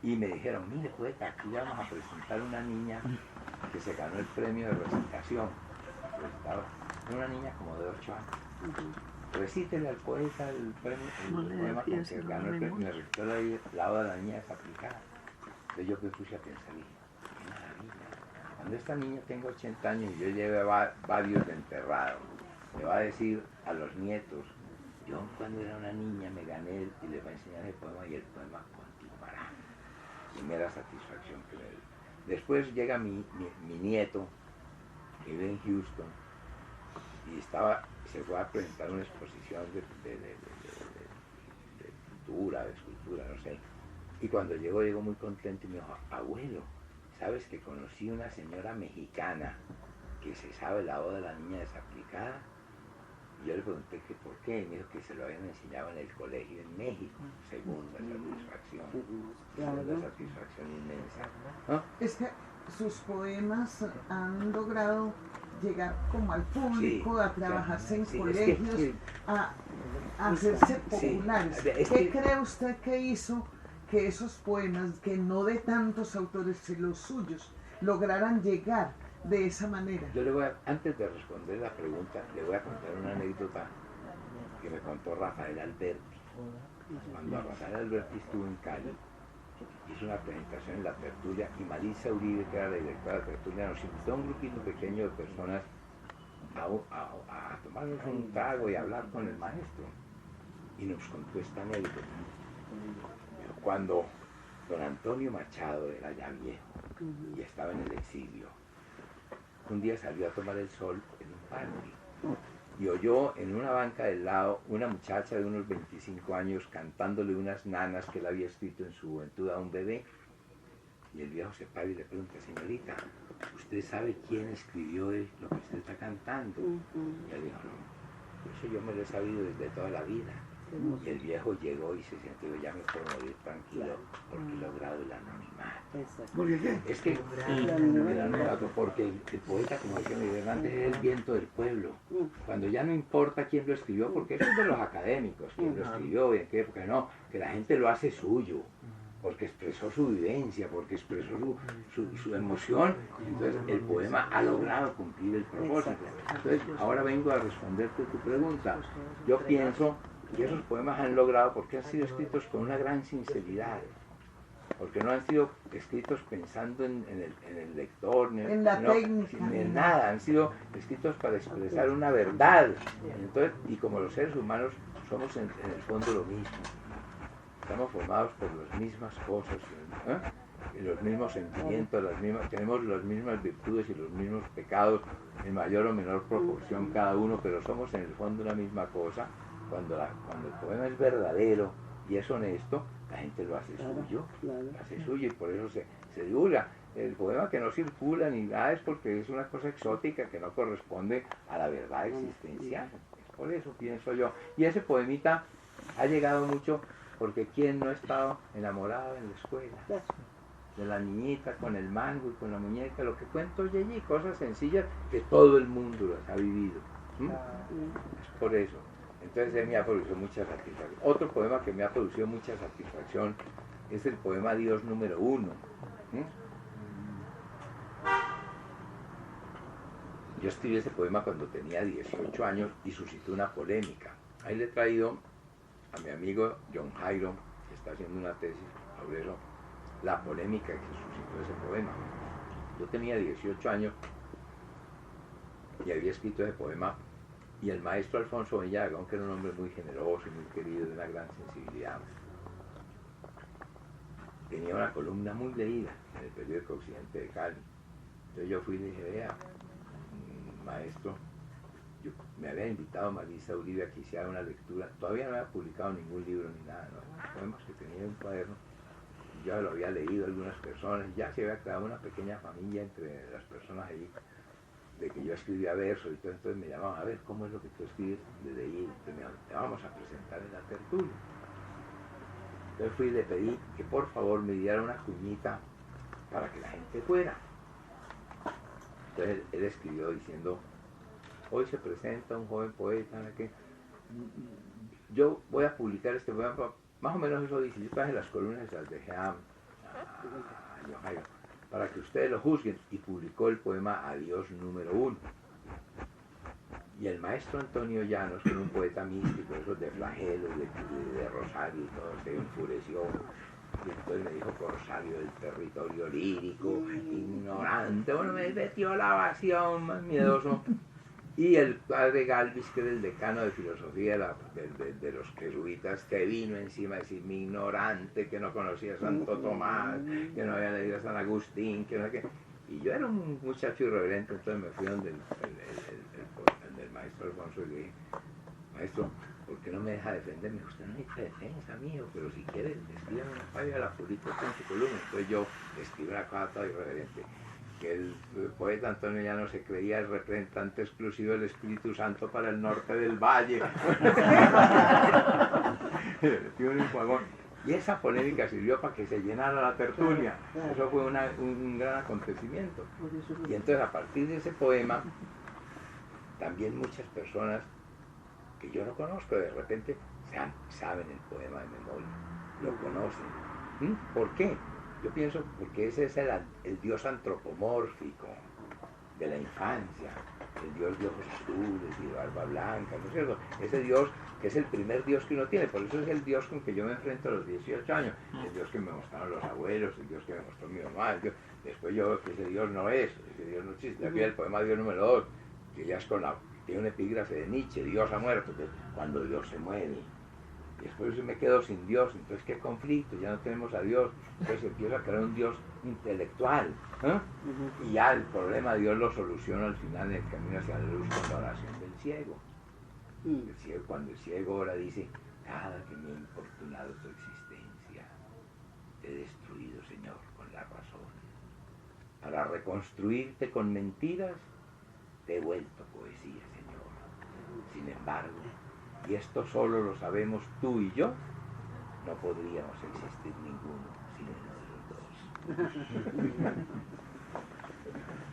S4: y me dijeron, mire poeta, aquí vamos a presentar una niña que se ganó el premio de recitación. Una niña como de 8 años. Recítele al poeta el premio, el poema con que ganó el premio, me recitó la oda de la niña desaplicada. Entonces yo me puse a pensar, dije, qué maravilla. Cuando esta niña tenga 80 años y yo lleve varios de enterrado, le va a decir a los nietos, yo cuando era una niña me gané y le va a enseñar el poema y el poema continuará. Primera satisfacción que le doy. Después llega mi nieto, que vive en Houston, y se fue a presentar una exposición de pintura, de escultura, no sé. Y cuando llegó muy contento y me dijo, abuelo, ¿sabes que conocí una señora mexicana que se sabe la oda de la niña desaplicada? Y yo le pregunté que por qué, y me dijo que se lo habían enseñado en el colegio en México. Segunda satisfacción, segunda satisfacción inmensa. ¿No?
S12: Es que sus poemas han logrado llegar como al público, a trabajarse en colegios, a hacerse populares. ¿Qué cree usted que hizo que esos poemas, que no de tantos autores, los suyos, lograran llegar de esa manera?
S4: Yo antes de responder la pregunta, le voy a contar una anécdota que me contó Rafael Alberti. Cuando Rafael Alberti estuvo en Cali, hizo una presentación en la tertulia y Marisa Uribe, que era la directora de la tertulia, nos invitó a un grupito pequeño de personas a tomarnos un trago y a hablar con el maestro. Y nos contó esta anécdota. Cuando don Antonio Machado era ya viejo y estaba en el exilio, un día salió a tomar el sol en un parque y oyó en una banca del lado una muchacha de unos 25 años cantándole unas nanas que él había escrito en su juventud a un bebé. Y el viejo se para y le pregunta, señorita, ¿usted sabe quién escribió lo que usted está cantando? Y él dijo, no, eso yo me lo he sabido desde toda la vida. Y el viejo llegó y se sintió, ya me puedo morir tranquilo, porque he logrado el anonimato.
S13: ¿Por qué?
S4: Es que el anonimato, porque el poeta, como decía Miguel Hernández, es el viento del pueblo. Cuando ya no importa quién lo escribió, porque eso es de los académicos, quién lo escribió y en qué época, no, que la gente lo hace suyo, porque expresó su vivencia, porque expresó su emoción. Entonces el poema ha logrado cumplir el propósito. Entonces ahora vengo a responderte tu pregunta. Yo pienso que esos poemas han logrado porque han sido escritos con una gran sinceridad, porque no han sido escritos pensando en el lector,
S12: en la técnica,
S4: en nada, han sido escritos para expresar una verdad. Entonces, y como los seres humanos somos en el fondo lo mismo, estamos formados por las mismas cosas, y los mismos sentimientos, tenemos las mismas virtudes y los mismos pecados en mayor o menor proporción cada uno, pero somos en el fondo la misma cosa. Cuando el poema es verdadero y es honesto, la gente lo hace suyo, lo hace suyo, y por eso se divulga. El poema que no circula ni nada es porque es una cosa exótica que no corresponde a la verdad existencial. Es por eso pienso yo. Y ese poemita ha llegado mucho porque ¿quién no ha estado enamorado en la escuela? De la niñita con el mango y con la muñeca, lo que cuento allí, cosas sencillas que todo el mundo las ha vivido. Es por eso. Entonces me ha producido mucha satisfacción. Otro poema que me ha producido mucha satisfacción es el poema Dios número 1. Yo escribí ese poema cuando tenía 18 años y suscitó una polémica. Ahí le he traído a mi amigo John Jairo, que está haciendo una tesis sobre eso, la polémica que suscitó ese poema. Yo tenía 18 años y había escrito ese poema. Y el maestro Alfonso Bellagón, que era un hombre muy generoso y muy querido, de una gran sensibilidad, tenía una columna muy leída en el periódico Occidente de Cali. Entonces yo fui y le dije, vea, maestro, me había invitado a Marisa Uribe a que hiciera una lectura. Todavía no había publicado ningún libro ni nada, ¿no? Los poemas que tenía en un cuaderno, ya lo había leído algunas personas, ya se había creado una pequeña familia entre las personas allí, de que yo escribía versos y todo. Entonces me llamaban, a ver, ¿cómo es lo que tú escribes? Le leí, te vamos a presentar en la tertulia. Entonces fui y le pedí que por favor me diera una cuñita para que la gente fuera. Entonces él escribió diciendo, hoy se presenta un joven poeta que yo voy a publicar este poema, más o menos eso dice, yo traje las columnas y las dejé a Jairo, para que ustedes lo juzguen, y publicó el poema Adiós número 1. Y el maestro Antonio Llanos, que era un poeta místico, esos de flagelos, de Rosario y todo, se enfureció. Y entonces me dijo Corsario del territorio lírico, ignorante, bueno, me metió la evasión, más miedoso. Y el padre Galvis, que era el decano de filosofía de los jesuitas, que vino encima a decirme ignorante, que no conocía a Santo Tomás, que no había leído a San Agustín, que no sé qué. Y yo era un muchacho irreverente, entonces me fui donde el maestro Alfonso y le dije, maestro, ¿por qué no me deja defenderme? Usted no necesita defensa, mío, pero si quiere, escriba una página, la publico en su columna. Entonces yo escribí una cosa toda irreverente, que el poeta Antonio Llanos se creía el representante exclusivo del Espíritu Santo para el norte del valle. Y esa polémica sirvió para que se llenara la tertulia. Eso fue un gran acontecimiento. Y entonces a partir de ese poema, también muchas personas que yo no conozco, de repente saben el poema de memoria, lo conocen. ¿Por qué? Yo pienso porque ese es el Dios antropomórfico de la infancia, el Dios de ojos azules y de barba blanca, ¿no es cierto? Ese Dios que es el primer Dios que uno tiene, por eso es el Dios con que yo me enfrento a los 18 años, el Dios que me mostraron los abuelos, el Dios que me mostró mi mamá, después yo veo que ese Dios no es, ese Dios no existe. Aquí el poema Dios número 2, que ya es tiene un epígrafe de Nietzsche, Dios ha muerto, que cuando Dios se muere. Y después me quedo sin Dios, entonces qué conflicto, ya no tenemos a Dios, entonces empiezo a crear un Dios intelectual, ¿eh? Y ya el problema Dios lo soluciona al final en el camino hacia la luz con la oración del ciego. Cuando el ciego ora dice, cada que me ha importunado tu existencia, te he destruido, Señor, con la razón. Para reconstruirte con mentiras, te he vuelto poesía, Señor. Sin embargo, y esto solo lo sabemos tú y yo, no podríamos existir ninguno sin uno de los dos.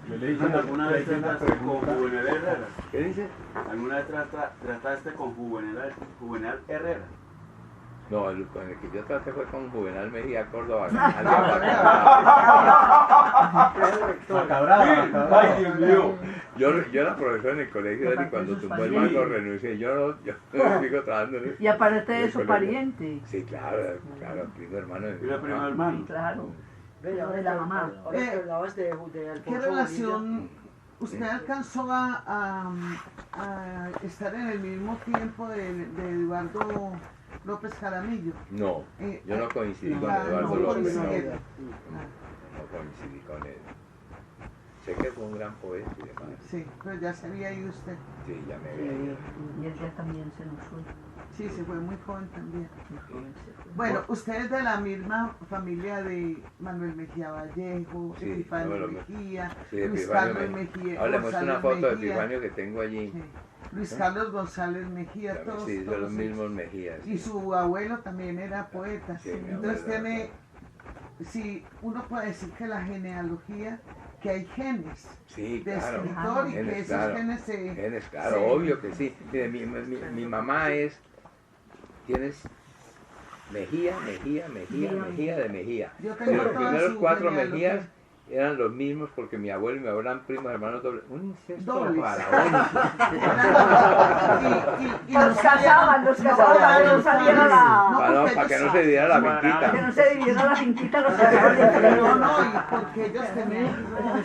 S9: Yo le dije alguna vez trataste con Juvenal Herrera.
S4: ¿Qué dice?
S9: ¿Alguna vez trataste con Juvenal Herrera?
S4: No, con el que yo traté fue con Juvenal Mejía Córdoba. Ay, Dios mío. Yo era profesor en el colegio y cuando tumbó el banco renuncié. Yo no sigo trabajando.
S5: Y aparte de su pariente.
S4: Sí, claro, primo hermano de mi
S9: mamá. ¿Primo hermano?
S5: Claro. De la mamá.
S12: ¿Qué relación usted alcanzó a estar en el mismo tiempo de Eduardo López Jaramillo?
S4: No, yo no coincidí con Eduardo López. No coincidí con él. Sé que fue un gran poeta y demás.
S12: Sí, pero ya se había ido usted.
S4: Sí, ya me había ido.
S5: Y él ya también se nos fue.
S12: Sí, se fue muy joven también. Bueno, usted es de la misma familia de Manuel Mejía Vallejo,
S4: sí,
S12: Epifanio Mejía,
S4: sí,
S12: Luis Carlos Mejía.
S4: Hablemos una foto de Epifanio que tengo allí.
S12: Sí. Luis Carlos González Mejía,
S4: sí,
S12: todos.
S4: Sí, son los mismos Mejías.
S12: Y su abuelo también era poeta.
S4: Sí,
S12: entonces tiene, sí, uno puede decir que la genealogía, que hay genes
S4: sí,
S12: de
S4: claro,
S12: escritor y
S4: genes,
S12: que esos
S4: claro,
S12: genes se...
S4: Genes, claro, obvio que sí. Mire, mi mamá tienes Mejía de Mejía.
S12: Pero
S4: los primeros 4 Mejías eran los mismos porque mi abuelo y mi abuela eran primos hermanos dobles. Un incesto faraónico.
S5: Y los casaban para que no saliera
S4: para que no se dividiera la finquita.
S5: Para que no se dividiera la finquita, los casaban.
S12: No, y porque ellos tenían